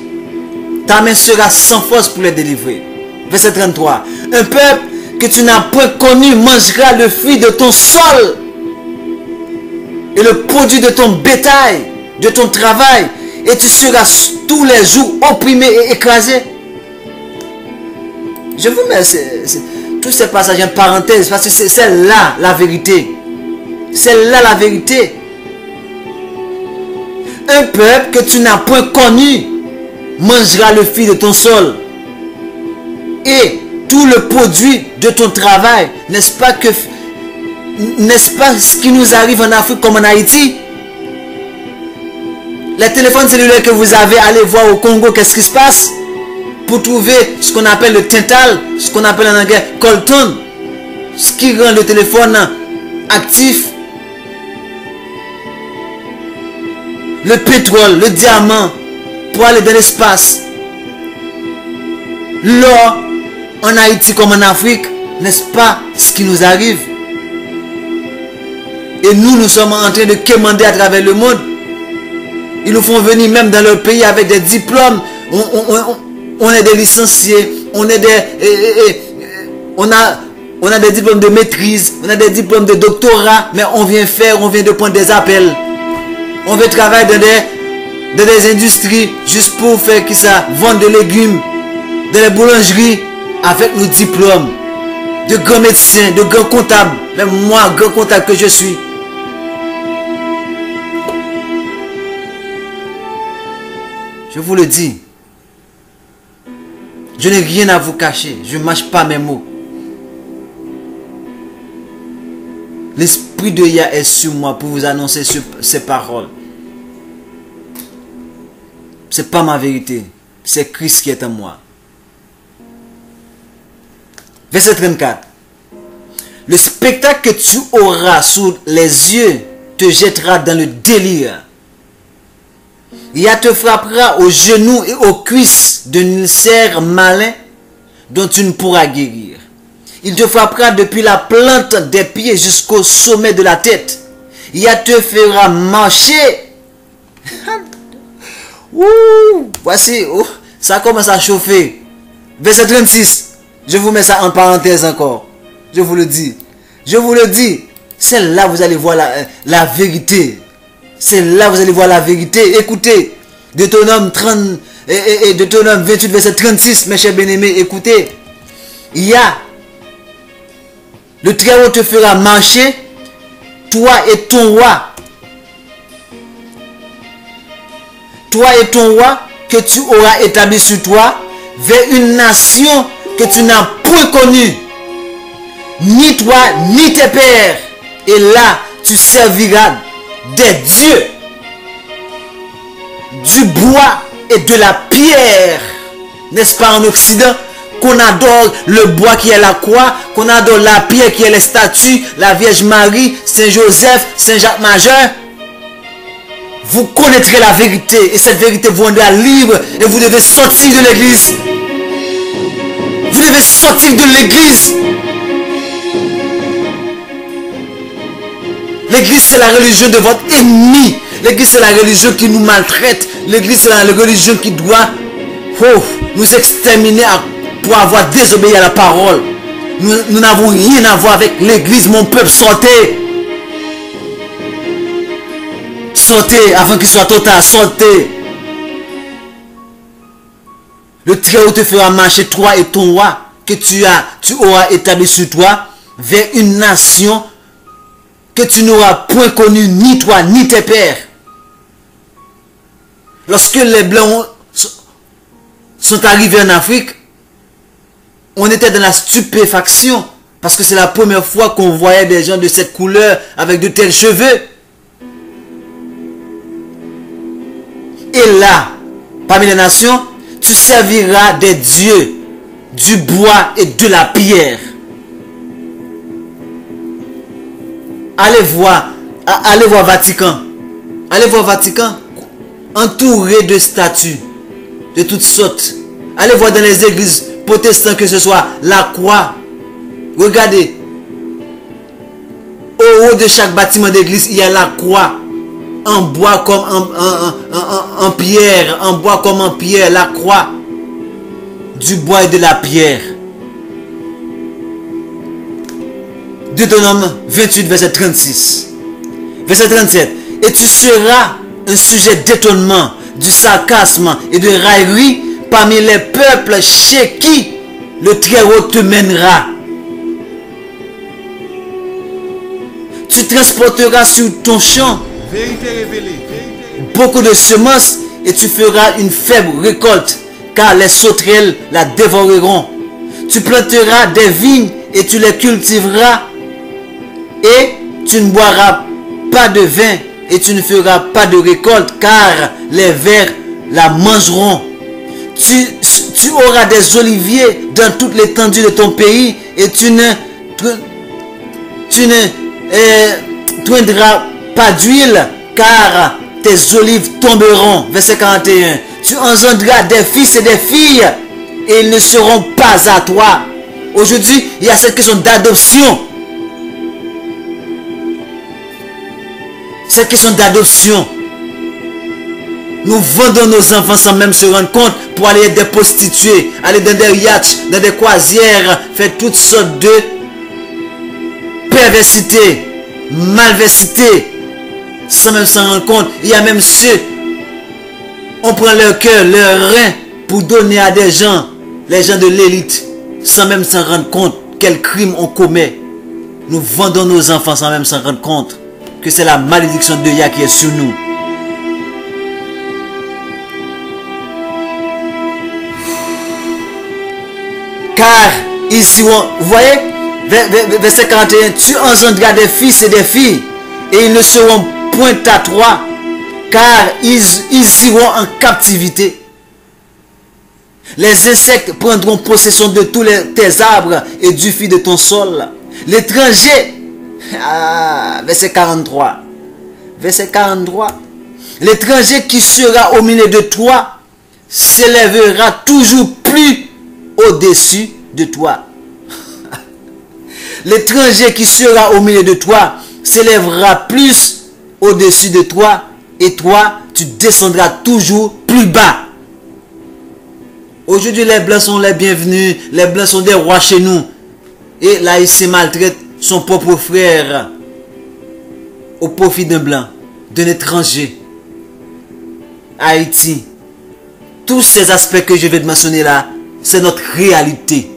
Ta main sera sans force pour les délivrer. Verset 33. Un peuple que tu n'as point connu mangera le fruit de ton sol et le produit de ton bétail, de ton travail. Et tu seras tous les jours opprimé et écrasé. Je vous mets tous ces passages en parenthèse parce que c'est là la vérité. C'est là la vérité. Un peuple que tu n'as point connu mangera le fruit de ton sol. Et tout le produit de ton travail, n'est-ce pas ce qui nous arrive en Afrique comme en Haïti? Les téléphones cellulaires que vous avez, allez voir au Congo qu'est-ce qui se passe pour trouver ce qu'on appelle le tintal, ce qu'on appelle en anglais coltan, ce qui rend le téléphone actif. Le pétrole, le diamant, pour aller dans l'espace. L'or, en Haïti comme en Afrique, n'est-ce pas ce qui nous arrive? Et nous sommes en train de quémander à travers le monde. Ils nous font venir même dans leur pays avec des diplômes. On est des licenciés, on est on a des diplômes de maîtrise, on a des diplômes de doctorat, mais on vient de prendre des appels. On veut travailler dans des industries juste pour faire qui ça, vendre des légumes, dans les boulangeries avec nos diplômes de grands médecins, de grands comptables. Même moi, grand comptable que je suis. Je vous le dis, je n'ai rien à vous cacher, je ne mâche pas mes mots. L'esprit de Yah est sur moi pour vous annoncer ces paroles. Ce n'est pas ma vérité, c'est Christ qui est en moi. Verset 34. Le spectacle que tu auras sous les yeux te jettera dans le délire. Yah te frappera aux genoux et aux cuisses d'un ulcère malin dont tu ne pourras guérir. Il te frappera depuis la plante des pieds jusqu'au sommet de la tête. Yah te fera marcher. Voici, ça commence à chauffer. Verset 36. Je vous mets ça en parenthèse encore. Je vous le dis. Je vous le dis. C'est là vous allez voir la vérité. C'est là vous allez voir la vérité. Écoutez. Deutéronome 28 verset 36. Mes chers bien-aimés, écoutez. Le Très-Haut te fera marcher. Toi et ton roi. Toi et ton roi que tu auras établi sur toi vers une nation que tu n'as point connue, ni toi ni tes pères, et là tu serviras des dieux du bois et de la pierre. N'est-ce pas en Occident qu'on adore le bois qui est la croix, qu'on adore la pierre qui est les statues, la Vierge Marie, Saint Joseph, Saint Jacques Majeur? Vous connaîtrez la vérité et cette vérité vous rendra libre et vous devez sortir de l'église. Vous devez sortir de l'église. L'église c'est la religion de votre ennemi. L'église c'est la religion qui nous maltraite. L'église c'est la religion qui doit nous exterminer pour avoir désobéi à la parole. Nous n'avons rien à voir avec l'église. Mon peuple, sortez. Sortez avant qu'il soit trop tard. Sortez. Le Très-Haut te fera marcher, toi et ton roi, que tu auras établi sur toi, vers une nation que tu n'auras point connue, ni toi, ni tes pères. Lorsque les Blancs sont arrivés en Afrique, on était dans la stupéfaction, parce que c'est la première fois qu'on voyait des gens de cette couleur, avec de tels cheveux. Et là, parmi les nations, tu serviras des dieux du bois et de la pierre. Allez voir Vatican. Allez voir Vatican, entouré de statues de toutes sortes. Allez voir dans les églises protestantes, que ce soit la croix. Regardez, au haut de chaque bâtiment d'église, il y a la croix. En bois comme en pierre, en bois comme en pierre, la croix, du bois et de la pierre. Deutéronome 28 verset 36. Verset 37. Et tu seras un sujet d'étonnement, du sarcasme et de raillerie parmi les peuples chez qui le Très-Haut te mènera. Tu transporteras sur ton champ beaucoup de semences et tu feras une faible récolte, car les sauterelles la dévoreront. Tu planteras des vignes et tu les cultiveras, et tu ne boiras pas de vin et tu ne feras pas de récolte, car les vers la mangeront. Tu auras des oliviers dans toute l'étendue de ton pays, et tu ne toindras pas d'huile, car tes olives tomberont. Verset 41. Tu engendreras des fils et des filles, et ils ne seront pas à toi. Aujourd'hui, il y a cette question d'adoption. Cette question d'adoption. Nous vendons nos enfants sans même se rendre compte pour aller être des prostituées, aller dans des yachts, dans des croisières, faire toutes sortes de perversité, malversité, sans même s'en rendre compte. Il y a même ceux, on prend leur cœur, leur rein pour donner à des gens, les gens de l'élite, sans même s'en rendre compte quel crime on commet. Nous vendons nos enfants sans même s'en rendre compte que c'est la malédiction de Yah qui est sur nous. Car ils iront, vous voyez, verset 41, tu engendreras des fils et des filles, et ils ne seront point à toi, car ils iront en captivité. Les insectes prendront possession de tous tes arbres et du fruit de ton sol. L'étranger, verset 43, verset 43, l'étranger qui sera au milieu de toi s'élèvera toujours plus au-dessus de toi. L'étranger qui sera au milieu de toi s'élèvera plus au-dessus de toi, et toi, tu descendras toujours plus bas. Aujourd'hui, les blancs sont les bienvenus, les blancs sont des rois chez nous. Et là, il se maltraite son propre frère au profit d'un blanc, d'un étranger. Haïti, tous ces aspects que je vais te mentionner là, c'est notre réalité.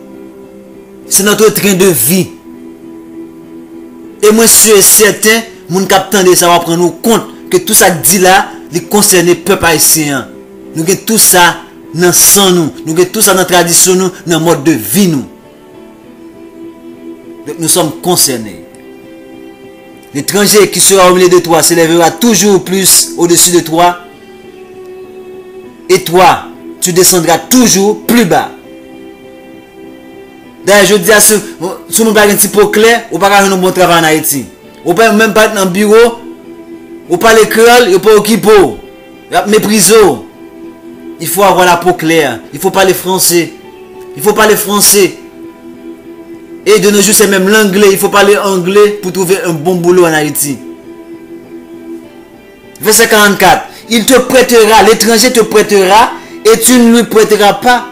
C'est notre train de vie. Et moi, je suis certain, mon capitaine de ça va prendre nous compte que tout ça dit là, les concernés peuple haïtien. Nous avons tout ça dans le sang nous. Nous avons tout ça dans la tradition nous, dans le mode de vie nous. Donc nous sommes concernés. L'étranger qui sera au milieu de toi s'élèvera toujours plus au-dessus de toi. Et toi, tu descendras toujours plus bas. D'ailleurs, je dis à ceux qui ont un petit peu clair, ou pas faire un bon travail en Haïti. Ou pas même pas dans le bureau, ou pas l'école, ou pas au kipo. Méprisé. Il faut avoir la peau claire. Il faut parler français. Il faut parler français. Et de nos jours, c'est même l'anglais. Il faut parler anglais pour trouver un bon boulot en Haïti. Verset 44. Il te prêtera, l'étranger te prêtera, et tu ne lui prêteras pas.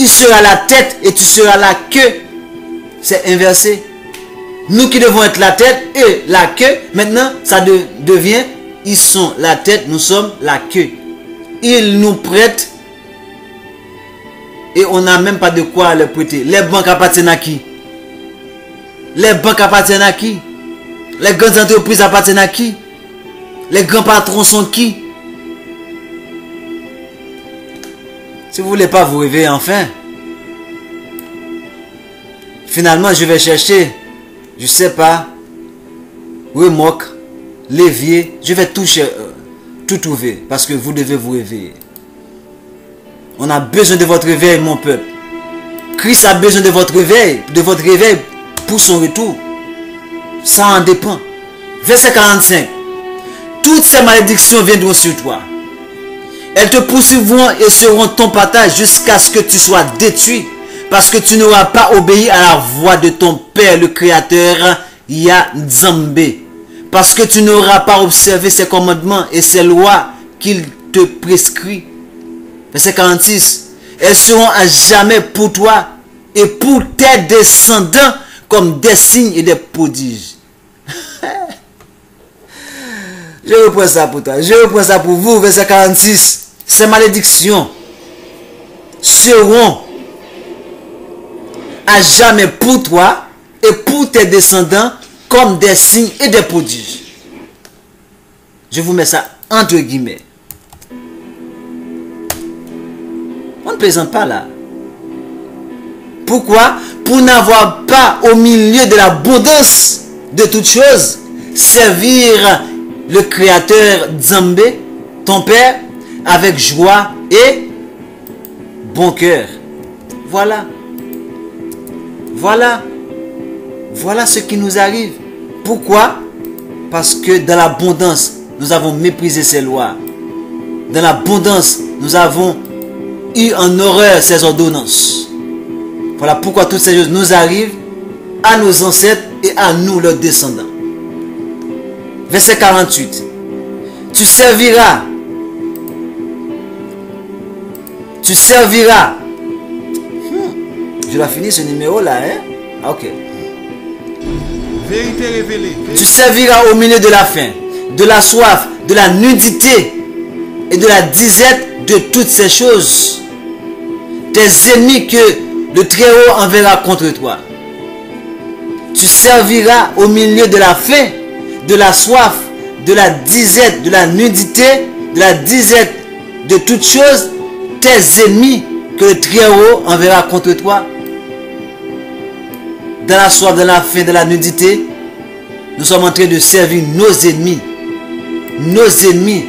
Il sera la tête et tu seras la queue. C'est inversé. Nous qui devons être la tête et la queue, maintenant ça devient, ils sont la tête, nous sommes la queue. Ils nous prêtent et on n'a même pas de quoi les prêter. Les banques appartiennent à qui? Les banques appartiennent à qui? Les grandes entreprises appartiennent à qui? Les grands patrons sont qui? Si vous ne voulez pas vous réveiller enfin, finalement je vais chercher, je ne sais pas, remorque, l'évier, je vais tout trouver parce que vous devez vous réveiller. On a besoin de votre réveil, mon peuple. Christ a besoin de votre réveil pour son retour. Ça en dépend. Verset 45. Toutes ces malédictions viendront sur toi. Elles te poursuivront et seront ton partage jusqu'à ce que tu sois détruit, parce que tu n'auras pas obéi à la voix de ton Père, le Créateur, Yah Nzambé. Parce que tu n'auras pas observé ses commandements et ses lois qu'il te prescrit. Verset 46. Elles seront à jamais pour toi et pour tes descendants comme des signes et des prodiges. Je reprends ça pour toi. Je reprends ça pour vous. Verset 46. Ces malédictions seront à jamais pour toi et pour tes descendants comme des signes et des prodiges. Je vous mets ça entre guillemets. On ne plaisante pas là. Pourquoi? Pour n'avoir pas au milieu de l'abondance de toutes choses, servir le Créateur Nzambé, ton Père, avec joie et bon cœur. Voilà. Voilà. Voilà ce qui nous arrive. Pourquoi? Parce que dans l'abondance, nous avons méprisé ses lois. Dans l'abondance, nous avons eu en horreur ses ordonnances. Voilà pourquoi toutes ces choses nous arrivent à nos ancêtres et à nous, leurs descendants. Verset 48. Tu serviras. Tu serviras. Je dois finir ce numéro là, hein? Ok. Vérité révélée. Tu serviras au milieu de la faim, de la soif, de la nudité et de la disette de toutes ces choses. Tes ennemis que le Très-Haut enverra contre toi. Tu serviras au milieu de la faim, de la soif, de la disette, de la nudité, de la disette de toutes choses, tes ennemis que le Très-Haut enverra contre toi. Dans la soif, dans la faim, de la nudité, nous sommes en train de servir nos ennemis. Nos ennemis.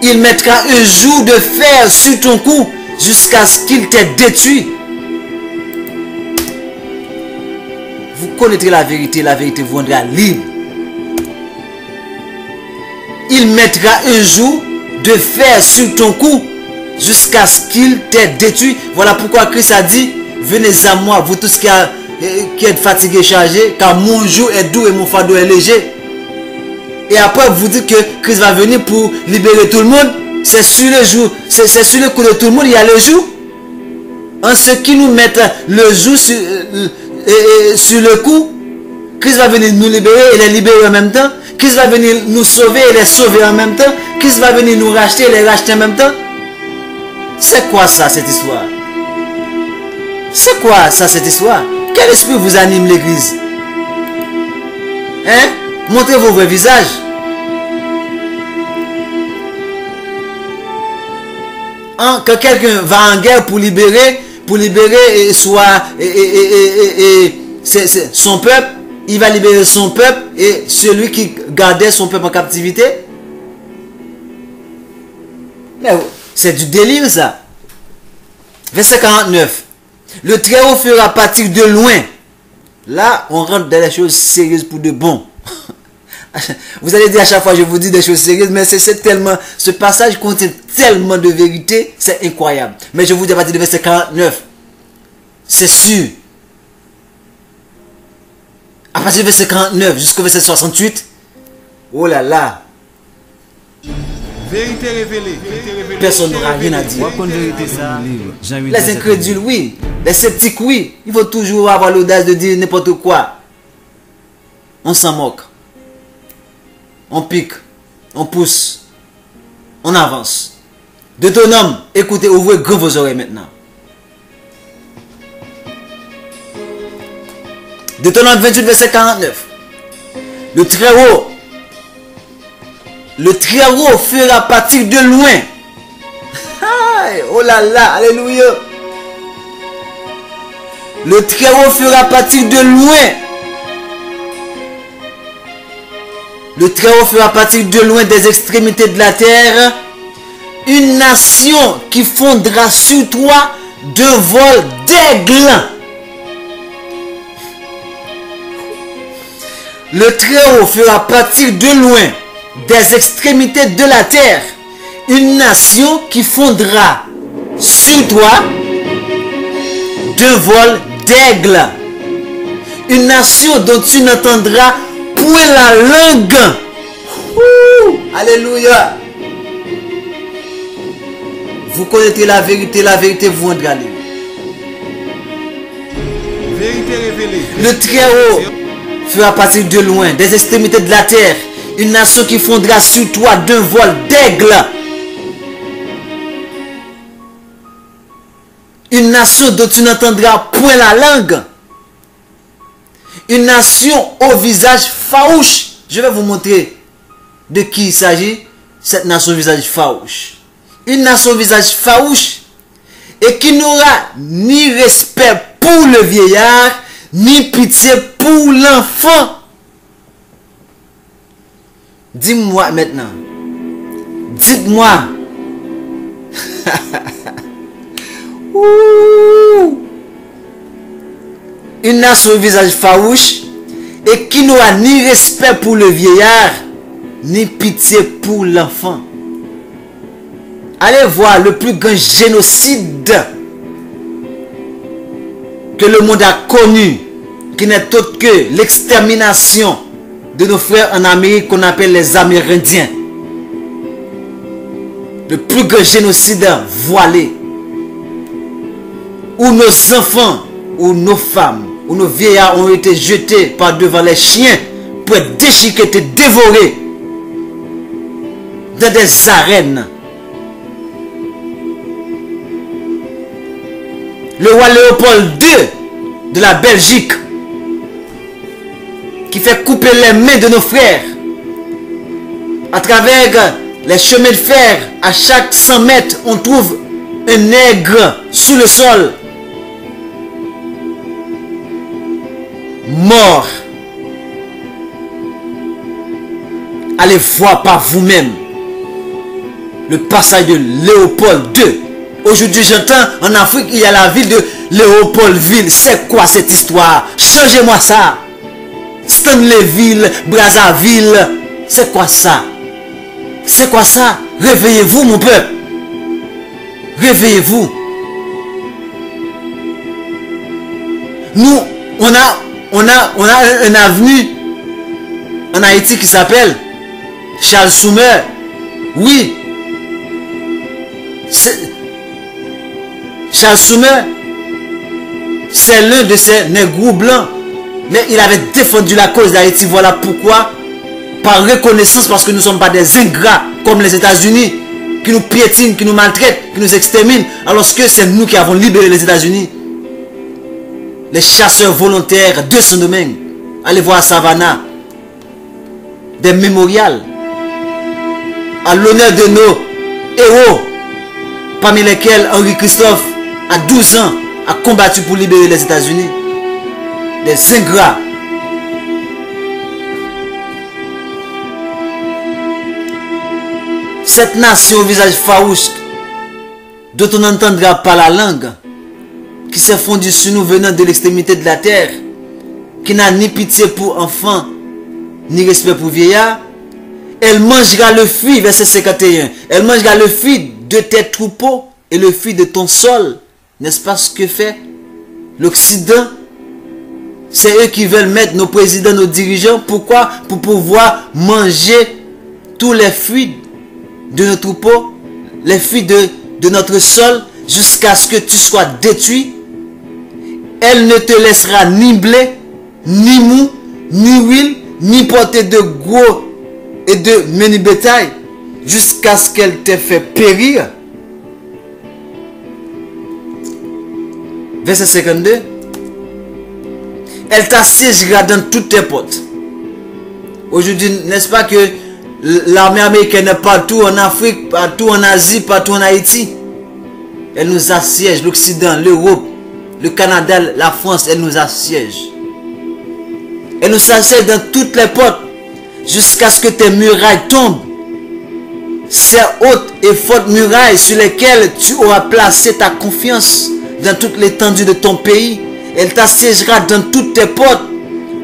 Il mettra un joug de fer sur ton cou jusqu'à ce qu'il t'ait détruit. Vous connaîtrez la vérité vous rendra libre. Il mettra un joug de fer sur ton cou jusqu'à ce qu'il t'ait détruit. Voilà pourquoi Christ a dit, venez à moi, vous tous qui êtes fatigués, chargés, car mon joug est doux et mon fardeau est léger. Et après vous dites que Christ va venir pour libérer tout le monde. C'est sur le joug, c'est sur le cou de tout le monde, il y a le joug. En ce qui nous met le joug sur le cou, Christ va venir nous libérer et les libérer en même temps. Christ va venir nous sauver et les sauver en même temps. Christ va venir nous racheter et les racheter en même temps. C'est quoi ça, cette histoire? C'est quoi ça, cette histoire? Quel esprit vous anime l'église? Hein? Montrez vos vrais visages. Hein? Quand quelqu'un va en guerre pour libérer son peuple, il va libérer son peuple et celui qui gardait son peuple en captivité. Mais c'est du délire ça. Verset 49. Le Très-Haut fera partir de loin. Là, on rentre dans les choses sérieuses pour de bon. Vous allez dire à chaque fois, je vous dis des choses sérieuses, mais c'est tellement, ce passage contient tellement de vérité, c'est incroyable. Mais je vous dis à partir du verset 49, c'est sûr. À partir du verset 49 jusqu'au verset 68, oh là là. Vérité révélée. Personne n'aura rien à dire. Les incrédules, oui. Les sceptiques, oui. Il faut toujours avoir l'audace de dire n'importe quoi. On s'en moque. On pique. On pousse. On avance. Deutéronome, écoutez, ouvrez grand vos oreilles maintenant. Deutéronome 28, verset 49. Le Très-Haut fera partir de loin. Oh là là, alléluia. Le Très-Haut fera partir de loin. Le Très-Haut fera partir de loin des extrémités de la terre une nation qui fondera sur toi d'un vol d'aigle. Le Très-Haut fera partir de loin des extrémités de la terre une nation qui fondra sur toi d'un vol d'aigle. Une nation dont tu n'entendras point la langue. Alléluia. Vous connaissez la vérité vous rendra libre. Vérité révélée. Le Très-Haut fera partir de loin des extrémités de la terre une nation qui fondra sur toi d'un vol d'aigle. Une nation dont tu n'entendras point la langue. Une nation au visage farouche. Je vais vous montrer de qui il s'agit. Cette nation au visage farouche. une nation au visage farouche, et qui n'aura ni respect pour le vieillard, ni pitié pour l'enfant. Dis-moi maintenant, dites-moi, une nation au visage farouche, et qui n'aura ni respect pour le vieillard, ni pitié pour l'enfant. Allez voir le plus grand génocide que le monde a connu, qui n'est autre que l'extermination de nos frères en Amérique qu'on appelle les Amérindiens. Le plus grand génocide voilé, où nos enfants, où nos femmes, où nos vieillards ont été jetés par devant les chiens pour être déchiquetés, dévorés dans des arènes. Le roi Léopold II de la Belgique, qui fait couper les mains de nos frères à travers les chemins de fer. À chaque 100 mètres, on trouve un nègre sous le sol, mort. Allez voir par vous-même le passage de Léopold II. Aujourd'hui, j'entends en Afrique, il y a la ville de Léopoldville. C'est quoi cette histoire? Changez-moi ça. Stanleyville, Brazzaville. C'est quoi ça? C'est quoi ça? Réveillez-vous, mon peuple. Réveillez-vous. Nous, on a un avenue en Haïti qui s'appelle Charles Soumer. Oui. Charles Soumer, c'est l'un de ces nègres blancs. Mais il avait défendu la cause d'Haïti. Voilà pourquoi, par reconnaissance, parce que nous ne sommes pas des ingrats comme les États-Unis, qui nous piétinent, qui nous maltraitent, qui nous exterminent, alors que c'est nous qui avons libéré les États-Unis. Les chasseurs volontaires de son domaine. Allez voir à Savannah. Des mémorials à l'honneur de nos héros, parmi lesquels Henri Christophe, à 12 ans, a combattu pour libérer les États-Unis. Des ingrats. Cette nation au visage farouche, dont on n'entendra pas la langue, qui s'est fondue sur nous venant de l'extrémité de la terre, qui n'a ni pitié pour enfants, ni respect pour vieillards, elle mangera le fruit, verset 51, elle mangera le fruit de tes troupeaux et le fruit de ton sol. N'est-ce pas ce que fait l'Occident? C'est eux qui veulent mettre nos présidents, nos dirigeants. Pourquoi? Pour pouvoir manger tous les fruits de nos troupeaux, les fruits de notre sol, jusqu'à ce que tu sois détruit. Elle ne te laissera ni blé, ni mou, ni huile, ni porter de gros et de menu bétail, jusqu'à ce qu'elle t'ait fait périr. Verset 52. Elle t'assiégera dans toutes tes portes. Aujourd'hui, n'est-ce pas que l'armée américaine est partout en Afrique, partout en Asie, partout en Haïti? Elle nous assiège, l'Occident, l'Europe, le Canada, la France, elle nous assiège. Elle nous assiège dans toutes les portes, jusqu'à ce que tes murailles tombent. Ces hautes et fortes murailles sur lesquelles tu auras placé ta confiance dans toute l'étendue de ton pays. Elle t'assiégera dans toutes tes portes,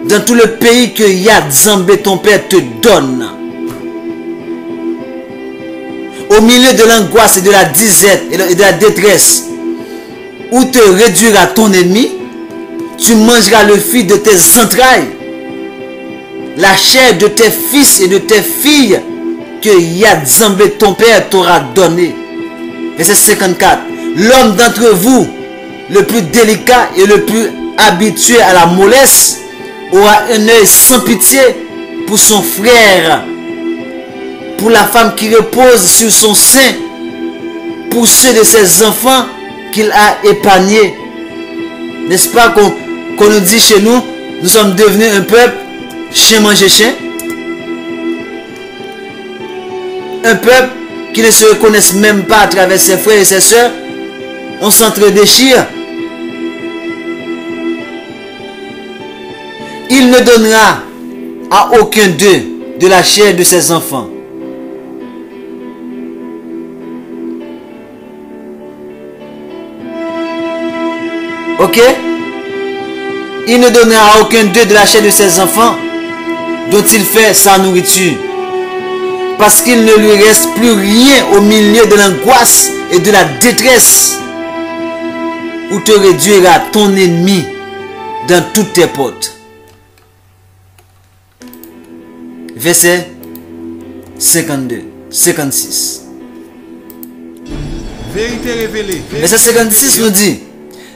dans tout le pays que Yad Zambé, ton père, te donne. Au milieu de l'angoisse et de la disette et de la détresse, où te réduira ton ennemi, tu mangeras le fruit de tes entrailles, la chair de tes fils et de tes filles que Yad Zambé, ton père, t'aura donné. Verset 54. L'homme d'entre vous, le plus délicat et le plus habitué à la mollesse, aura un œil sans pitié pour son frère, pour la femme qui repose sur son sein, pour ceux de ses enfants qu'il a épargnés. N'est-ce pas qu'on nous dit chez nous, nous sommes devenus un peuple chien manger chien, un peuple qui ne se reconnaissent même pas à travers ses frères et ses sœurs, on s'entre-déchire. Il ne donnera à aucun d'eux de la chair de ses enfants. Ok? Il ne donnera à aucun d'eux de la chair de ses enfants dont il fait sa nourriture. Parce qu'il ne lui reste plus rien au milieu de l'angoisse et de la détresse où te réduira ton ennemi dans toutes tes portes. Verset 52, 56. Vérité révélée. Verset 56 nous dit,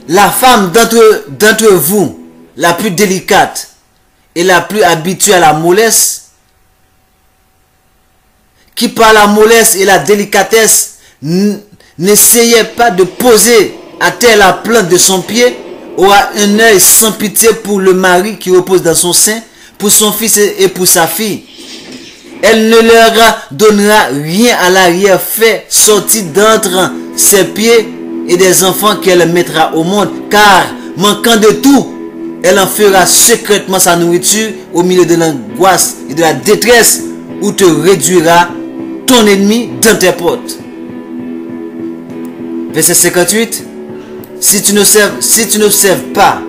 la femme d'entre vous, la plus délicate et la plus habituée à la mollesse, qui par la mollesse et la délicatesse n'essayait pas de poser à terre la plante de son pied, aura un œil sans pitié pour le mari qui repose dans son sein, pour son fils et pour sa fille. Elle ne leur donnera rien à l'arrière-fait sorti d'entre ses pieds et des enfants qu'elle mettra au monde, car manquant de tout, elle en fera secrètement sa nourriture au milieu de l'angoisse et de la détresse où te réduira ton ennemi dans tes portes. Verset 58. Si tu n'observes pas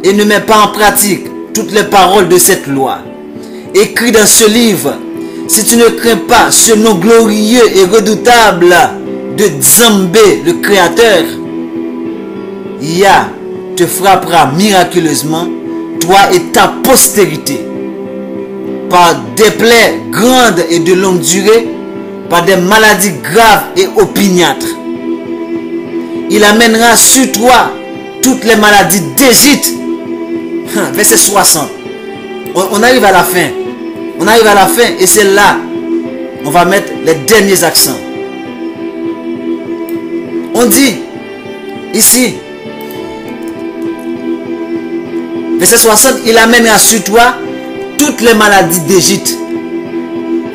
et ne mets pas en pratique toutes les paroles de cette loi écrites dans ce livre, si tu ne crains pas ce nom glorieux et redoutable de Nzambe, le Créateur, Yah te frappera miraculeusement, toi et ta postérité, par des plaies grandes et de longue durée, par des maladies graves et opiniâtres. Il amènera sur toi toutes les maladies d'Égypte. Verset 60. On arrive à la fin. On arrive à la fin et c'est là on va mettre les derniers accents. On dit ici, verset 60, il amènera sur toi toutes les maladies d'Égypte.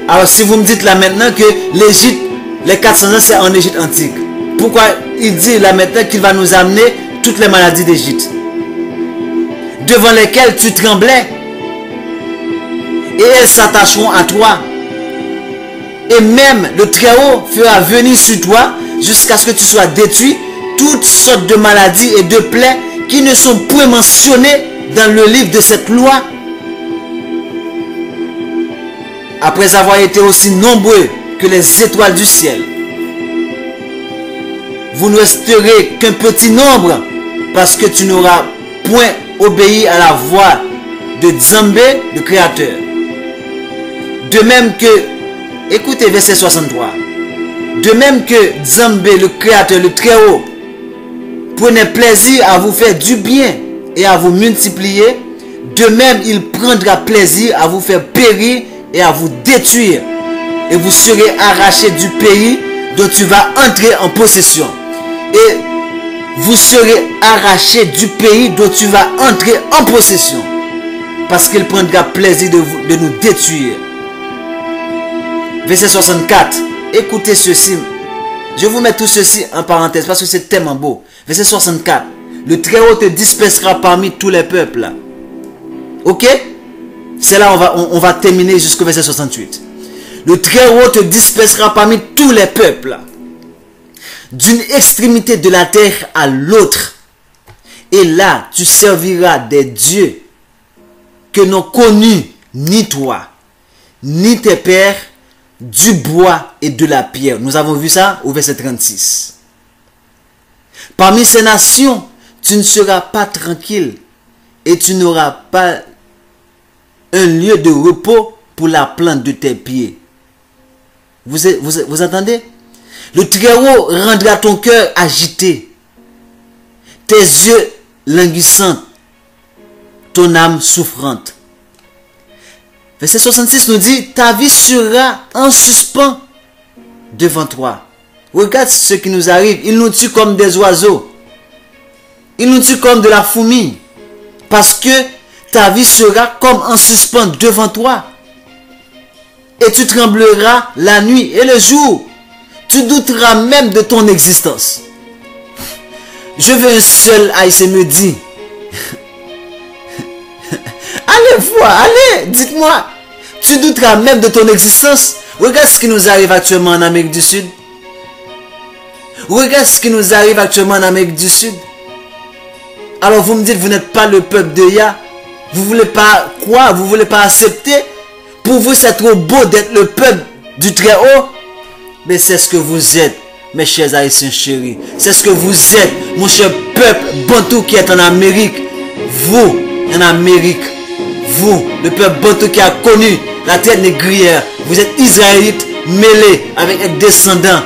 Alors si vous me dites là maintenant que l'Égypte, les 400 ans c'est en Égypte antique, pourquoi il dit là maintenant qu'il va nous amener toutes les maladies d'Égypte devant lesquelles tu tremblais, et elles s'attacheront à toi, et même le Très-Haut fera venir sur toi jusqu'à ce que tu sois détruit toutes sortes de maladies et de plaies qui ne sont point mentionnées dans le livre de cette loi. Après avoir été aussi nombreux que les étoiles du ciel, vous ne resterez qu'un petit nombre parce que tu n'auras point obéi à la voix de Nzambe, le Créateur. De même que, écoutez verset 63, de même que Nzambe, le Créateur, le Très-Haut, prenait plaisir à vous faire du bien et à vous multiplier, de même il prendra plaisir à vous faire périr et à vous détruire, et vous serez arrachés du pays dont tu vas entrer en possession. Et vous serez arrachés du pays dont tu vas entrer en possession, parce qu'il prendra plaisir de nous détruire. Verset 64. Écoutez ceci. Je vous mets tout ceci en parenthèse parce que c'est tellement beau. Verset 64. Le Très-Haut te dispersera parmi tous les peuples. Ok? C'est là on va terminer jusqu'au verset 68. Le Très-Haut te dispersera parmi tous les peuples, d'une extrémité de la terre à l'autre. Et là, tu serviras des dieux que n'ont connus ni toi, ni tes pères, du bois et de la pierre. Nous avons vu ça au verset 36. Parmi ces nations, tu ne seras pas tranquille et tu n'auras pas un lieu de repos pour la plante de tes pieds. Vous entendez? Le Très-Haut rendra ton cœur agité, tes yeux languissants, ton âme souffrante. Verset 66 nous dit, ta vie sera en suspens devant toi. Regarde ce qui nous arrive. Il nous tue comme des oiseaux. Il nous tue comme de la fourmi. Parce que ta vie sera comme en suspens devant toi. et tu trembleras la nuit et le jour. Tu douteras même de ton existence. Je veux un seul haïtien me dit. Allez voir, allez, dites-moi. Tu douteras même de ton existence. Regarde ce qui nous arrive actuellement en Amérique du Sud. Regarde ce qui nous arrive actuellement en Amérique du Sud. Alors vous me dites, vous n'êtes pas le peuple de Yah. Vous voulez pas quoi? Vous voulez pas accepter? Pour vous, c'est trop beau d'être le peuple du Très-Haut. Mais c'est ce que vous êtes, mes chers haïtiens chéris. C'est ce que vous êtes, mon cher peuple bantou qui est en Amérique. Vous, en Amérique. Vous, le peuple bantou qui a connu la terre négrière. Vous êtes israélites mêlés avec des descendants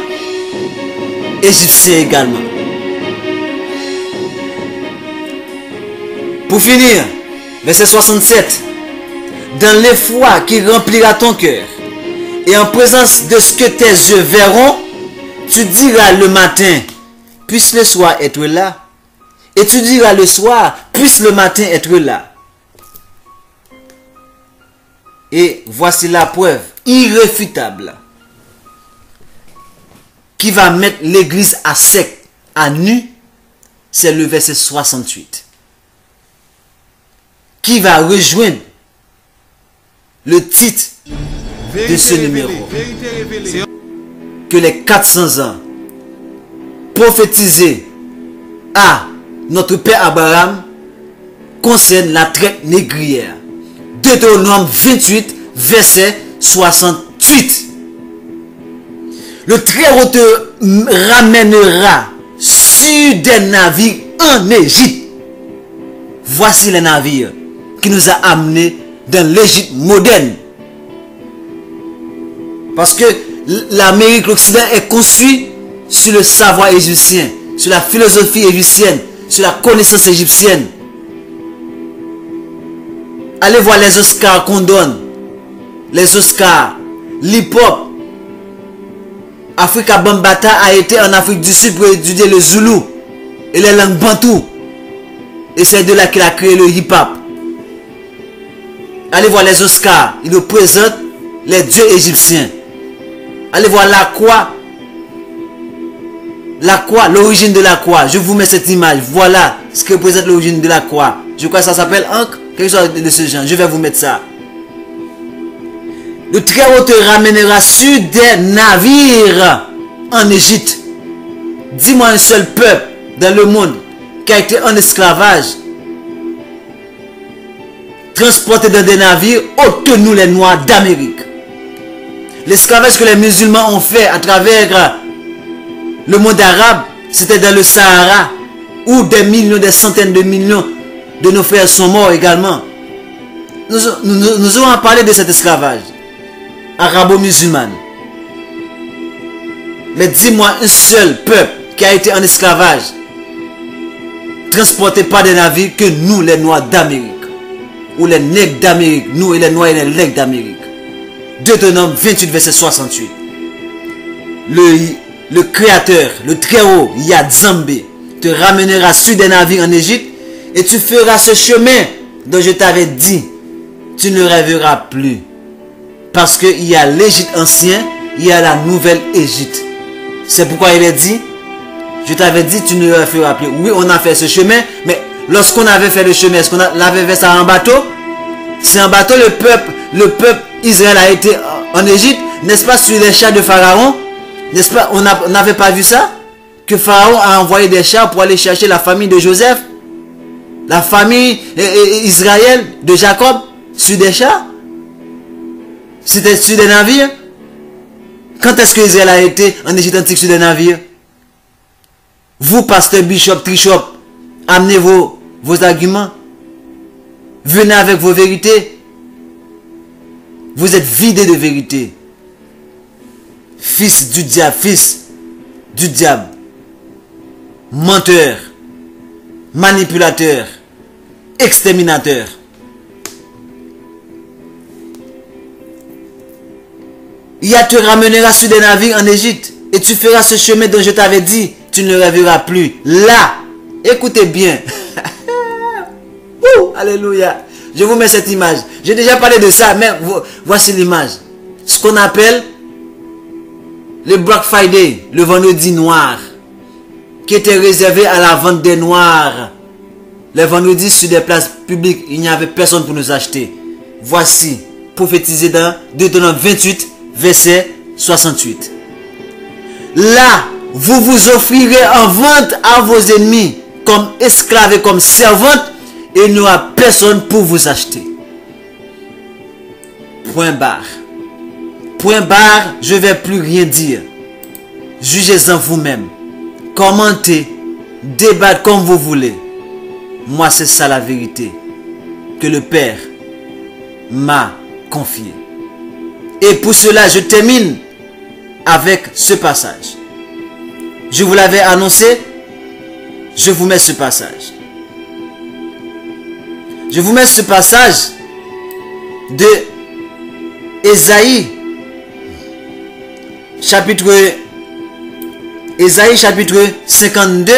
égyptiens également. Pour finir, verset 67. Dans l'effroi qui remplira ton cœur, et en présence de ce que tes yeux verront, tu diras le matin, puisse le soir être là. Et tu diras le soir, puisse le matin être là. Et voici la preuve irréfutable qui va mettre l'église à sec, à nu. C'est le verset 68. Qui va rejoindre le titre de ce numéro. Que les 400 ans prophétisés à notre père Abraham concernent la traite négrière. Deutéronome 28, verset 68. Le Très-Haut te ramènera sur des navires en Égypte. Voici les navires qui nous a amenés dans l'Égypte moderne. Parce que l'Amérique, l'Occident est construit sur le savoir égyptien, sur la philosophie égyptienne, sur la connaissance égyptienne. Allez voir les Oscars qu'on donne. Les Oscars, l'hip-hop. Africa Bambaataa a été en Afrique du Sud pour étudier le Zoulou et les langues bantou. Et c'est de là qu'il a créé le hip-hop. Allez voir les Oscars. Ils représentent les dieux égyptiens. Allez voir la croix. La croix, l'origine de la croix. Je vous mets cette image. Voilà ce que représente l'origine de la croix. Je crois que ça s'appelle Ankh. Quelque chose de ce genre. Je vais vous mettre ça. Le Très-Haut te ramènera sur des navires en Égypte. Dis-moi un seul peuple dans le monde qui a été en esclavage, transporté dans des navires, obtenu les Noirs d'Amérique. L'esclavage que les musulmans ont fait à travers le monde arabe, c'était dans le Sahara, où des millions, des centaines de millions de nos frères sont morts également. Nous allons parler de cet esclavage arabo-musulman. Mais dis-moi un seul peuple qui a été en esclavage, transporté par des navires, que nous, les Noirs d'Amérique, ou les nègres d'Amérique, nous et les Noirs et les nègres d'Amérique. Deutéronome 28, verset 68. Le Créateur, le Très-Haut, Yah Zambé, te ramènera sur des navires en Égypte, et tu feras ce chemin dont je t'avais dit. Tu ne rêveras plus. Parce qu'il y a l'Égypte ancien, il y a la nouvelle Égypte. C'est pourquoi il est dit, je t'avais dit, tu ne rêveras plus. Oui, on a fait ce chemin, mais lorsqu'on avait fait le chemin, est-ce qu'on avait fait ça en bateau? C'est en bateau, le peuple Israël a été en Égypte, n'est-ce pas, sur les chars de Pharaon? N'est-ce pas, on n'avait pas vu ça? Que Pharaon a envoyé des chars pour aller chercher la famille de Joseph, la famille Israël de Jacob, sur des chars? C'était sur des navires? Quand est-ce que Israël a été en Égypte antique sur des navires? Vous, pasteur Bishop Trichop, amenez vos arguments. Venez avec vos vérités. Vous êtes vidés de vérité. Fils du diable, menteur, manipulateur, exterminateur. Yah te ramènera sur des navires en Égypte, et tu feras ce chemin dont je t'avais dit. Tu ne rêveras plus. Là, écoutez bien. Alléluia. Je vous mets cette image. J'ai déjà parlé de ça, mais voici l'image. ce qu'on appelle le Black Friday, le vendredi noir, qui était réservé à la vente des noirs. Les vendredis sur des places publiques, il n'y avait personne pour nous acheter. Voici, prophétisé dans Deutéronome 28, verset 68. Là, vous vous offrirez en vente à vos ennemis, comme esclaves et comme servantes, et il n'y aura personne pour vous acheter. Point barre. Point barre, je ne vais plus rien dire. Jugez-en vous-même. Commentez, débattez comme vous voulez. Moi, c'est ça la vérité que le Père m'a confiée. Et pour cela, je termine avec ce passage. Je vous l'avais annoncé, je vous mets ce passage. Je vous mets ce passage de Ésaïe, chapitre 52,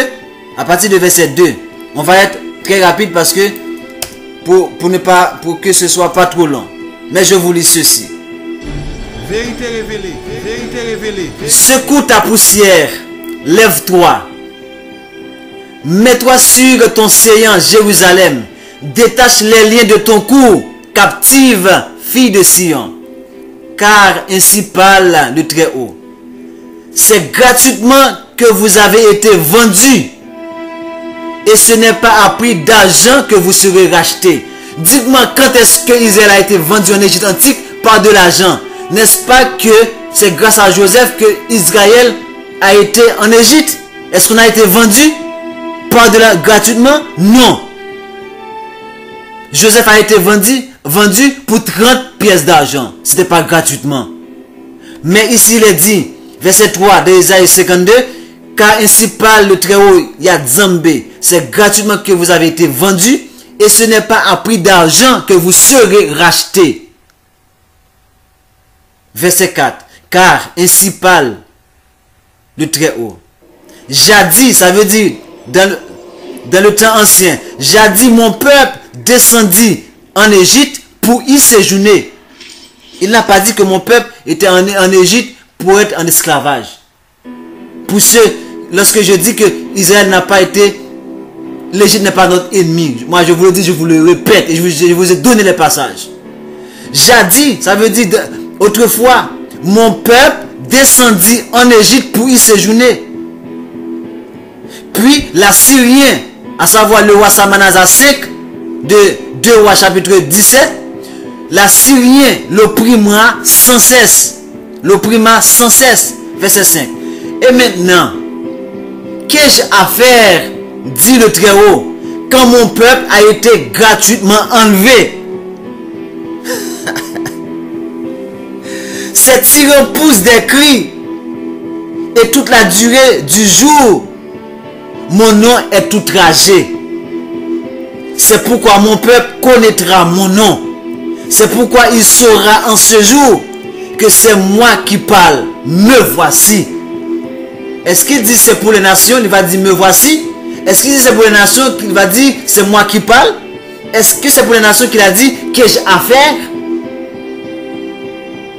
à partir de verset 2. On va être très rapide parce que pour que ce soit pas trop long. Mais je vous lis ceci. Vérité révélée, vérité révélée. Secoue ta poussière, lève-toi. Mets-toi sur ton séant, Jérusalem. Détache les liens de ton cou, captive, fille de Sion. Car ainsi parle le Très-Haut. C'est gratuitement que vous avez été vendus. Et ce n'est pas à prix d'argent que vous serez rachetés. Dites-moi, quand est-ce que Israël a été vendu en Égypte antique par de l'argent? N'est-ce pas que c'est grâce à Joseph que Israël a été en Égypte? Est-ce qu'on a été vendu par de l'argent gratuitement? Non. Joseph a été vendu pour 30 pièces d'argent. Ce n'était pas gratuitement. Mais ici il est dit, verset 3 d'Ésaïe 52, car ainsi parle le Très-Haut, Yadzambé, c'est gratuitement que vous avez été vendus, et ce n'est pas à prix d'argent que vous serez rachetés. Verset 4, car ainsi parle le Très-Haut. Jadis, ça veut dire, dans le temps ancien, jadis mon peuple descendit en Égypte pour y séjourner. Il n'a pas dit que mon peuple était en Égypte pour être en esclavage. Pour ceux, lorsque je dis que Israël n'a pas été, l'Égypte n'est pas notre ennemi. Moi je vous le dis, je vous le répète et je vous ai donné les passages. Jadis, ça veut dire autrefois, mon peuple descendit en Égypte pour y séjourner. Puis l'Assyrien, à savoir le roi Salmanaser 5 de 2 rois chapitre 17, l'Assyrien l'opprimera sans cesse. L'opprimera sans cesse. Verset 5. Et maintenant, qu'ai-je à faire, dit le Très-Haut, quand mon peuple a été gratuitement enlevé? Ces tyrans poussent des cris, et toute la durée du jour, mon nom est outragé. C'est pourquoi mon peuple connaîtra mon nom. C'est pourquoi il saura en ce jour que c'est moi qui parle. Me voici. Est-ce qu'il dit c'est pour les nations? Il va dire me voici. Est-ce qu'il dit c'est pour les nations? Il va dire c'est moi qui parle. Est-ce que c'est pour les nations qu'il a dit qu'ai-je à faire?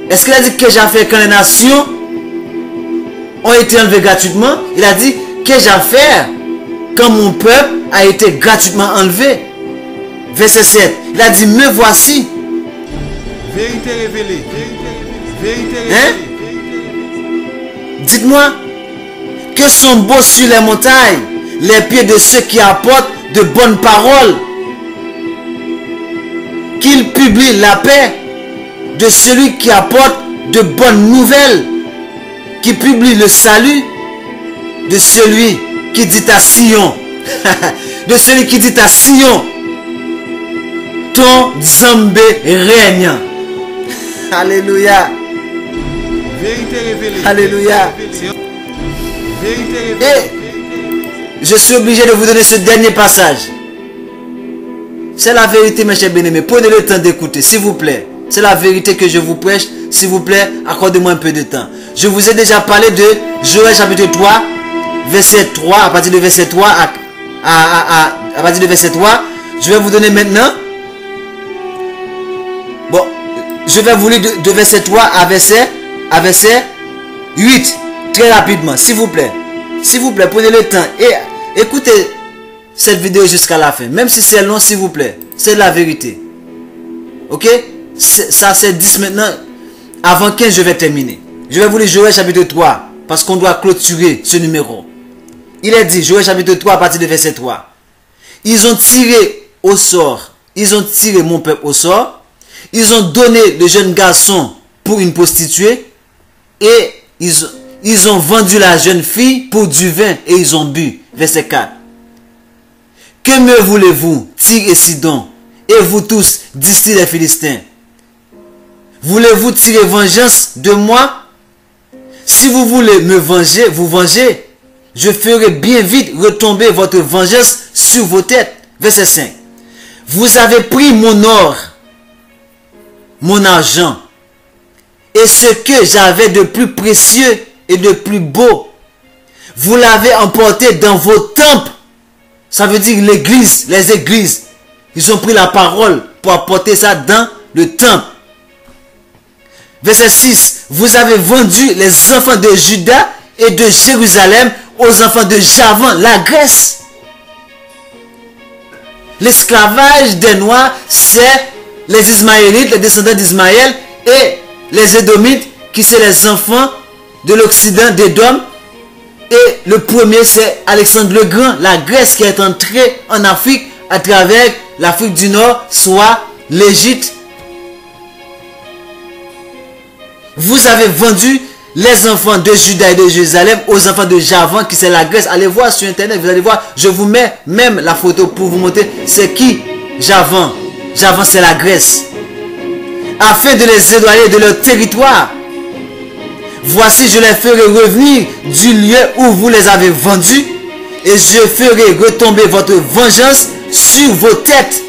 Est-ce qu'il a dit qu'ai-je à faire quand les nations ont été enlevées gratuitement? Il a dit qu'ai-je à faire quand mon peuple a été gratuitement enlevé? Verset 7. Il a dit me voici. Vérité révélée. Vérité révélée. Hein? Dites-moi, que sont beaux sur les montagnes les pieds de ceux qui apportent de bonnes paroles, qu'ils publient la paix de celui qui apporte de bonnes nouvelles, qui publie le salut de celui qui dit à Sion, de celui qui dit à Sion, ton Zambé règne. Alléluia. Vérité révélée. Alléluia. Vérité révélée. Et je suis obligé de vous donner ce dernier passage. C'est la vérité, mes chers bien-aimés. Prenez le temps d'écouter, s'il vous plaît. C'est la vérité que je vous prêche. S'il vous plaît, accordez-moi un peu de temps. Je vous ai déjà parlé de Joël chapitre 3, verset 3, à partir de verset 3 à partir de verset 3. Je vais vous donner maintenant. Bon, je vais vous lire de verset 3 à verset 8. Très rapidement, s'il vous plaît. S'il vous plaît, prenez le temps et écoutez cette vidéo jusqu'à la fin. Même si c'est long, s'il vous plaît. C'est la vérité. Ok? Ça c'est 10 maintenant. Avant 15, je vais terminer. Je vais vous lire Joël chapitre 3. Parce qu'on doit clôturer ce numéro. Il est dit, Joël chapitre 3 à partir de verset 3. Ils ont tiré au sort. Ils ont tiré mon peuple au sort. Ils ont donné le jeune garçon pour une prostituée. Et ils ont vendu la jeune fille pour du vin et ils ont bu. Verset 4. Que me voulez-vous, Tyr et Sidon, et vous tous, d'ici les Philistins? Voulez-vous tirer vengeance de moi? Si vous voulez me venger, vous venger. Je ferai bien vite retomber votre vengeance sur vos têtes. Verset 5. Vous avez pris mon or, mon argent, et ce que j'avais de plus précieux et de plus beau. Vous l'avez emporté dans vos temples. Ça veut dire l'église, les églises. Ils ont pris la parole pour apporter ça dans le temple. Verset 6. Vous avez vendu les enfants de Juda et de Jérusalem aux enfants de Javan, la Grèce. L'esclavage des Noirs, c'est les Ismaélites, les descendants d'Ismaël, et les Édomites, qui sont les enfants de l'Occident d'Édom. Et le premier, c'est Alexandre le Grand, la Grèce qui est entrée en Afrique à travers l'Afrique du Nord, soit l'Égypte. Vous avez vendu les enfants de Juda et de Jérusalem aux enfants de Javan, qui c'est la Grèce. Allez voir sur internet, vous allez voir, je vous mets même la photo pour vous montrer c'est qui Javan. Javan, c'est la Grèce. Afin de les éloigner de leur territoire. Voici, je les ferai revenir du lieu où vous les avez vendus, et je ferai retomber votre vengeance sur vos têtes.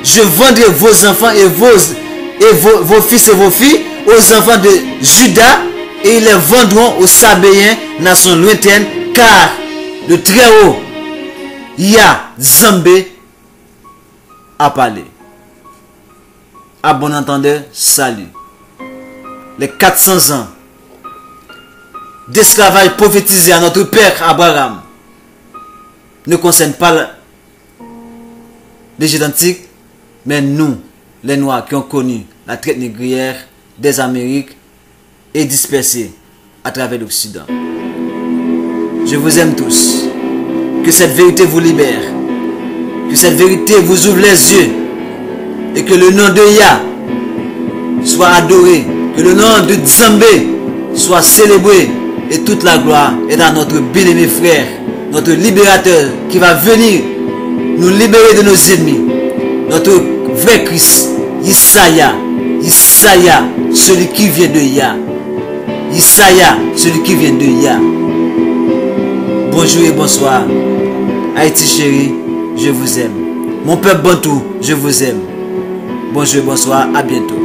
Je vendrai vos enfants et vos fils et vos filles aux enfants de Juda, et ils les vendront aux Sabéens, nation lointaine, car le Très-Haut, Yah Zambé, a parlé. À bon entendeur, salut. Les 400 ans d'esclavage prophétisé à notre père Abraham ne concernent pas l'Égypte antique, mais nous, les Noirs qui ont connu la traite négrière des Amériques et dispersés à travers l'Occident. Je vous aime tous. Que cette vérité vous libère. Que cette vérité vous ouvre les yeux. Et que le nom de Yah soit adoré. Que le nom de Zambé soit célébré. Et toute la gloire est à notre bien-aimé frère, notre libérateur qui va venir nous libérer de nos ennemis. Notre vrai Christ, Isaïa, celui qui vient de Yah. Isaïa, celui qui vient de Yah. Bonjour et bonsoir. Haïti chérie, je vous aime. Mon peuple Bantou, je vous aime. Bonjour et bonsoir, à bientôt.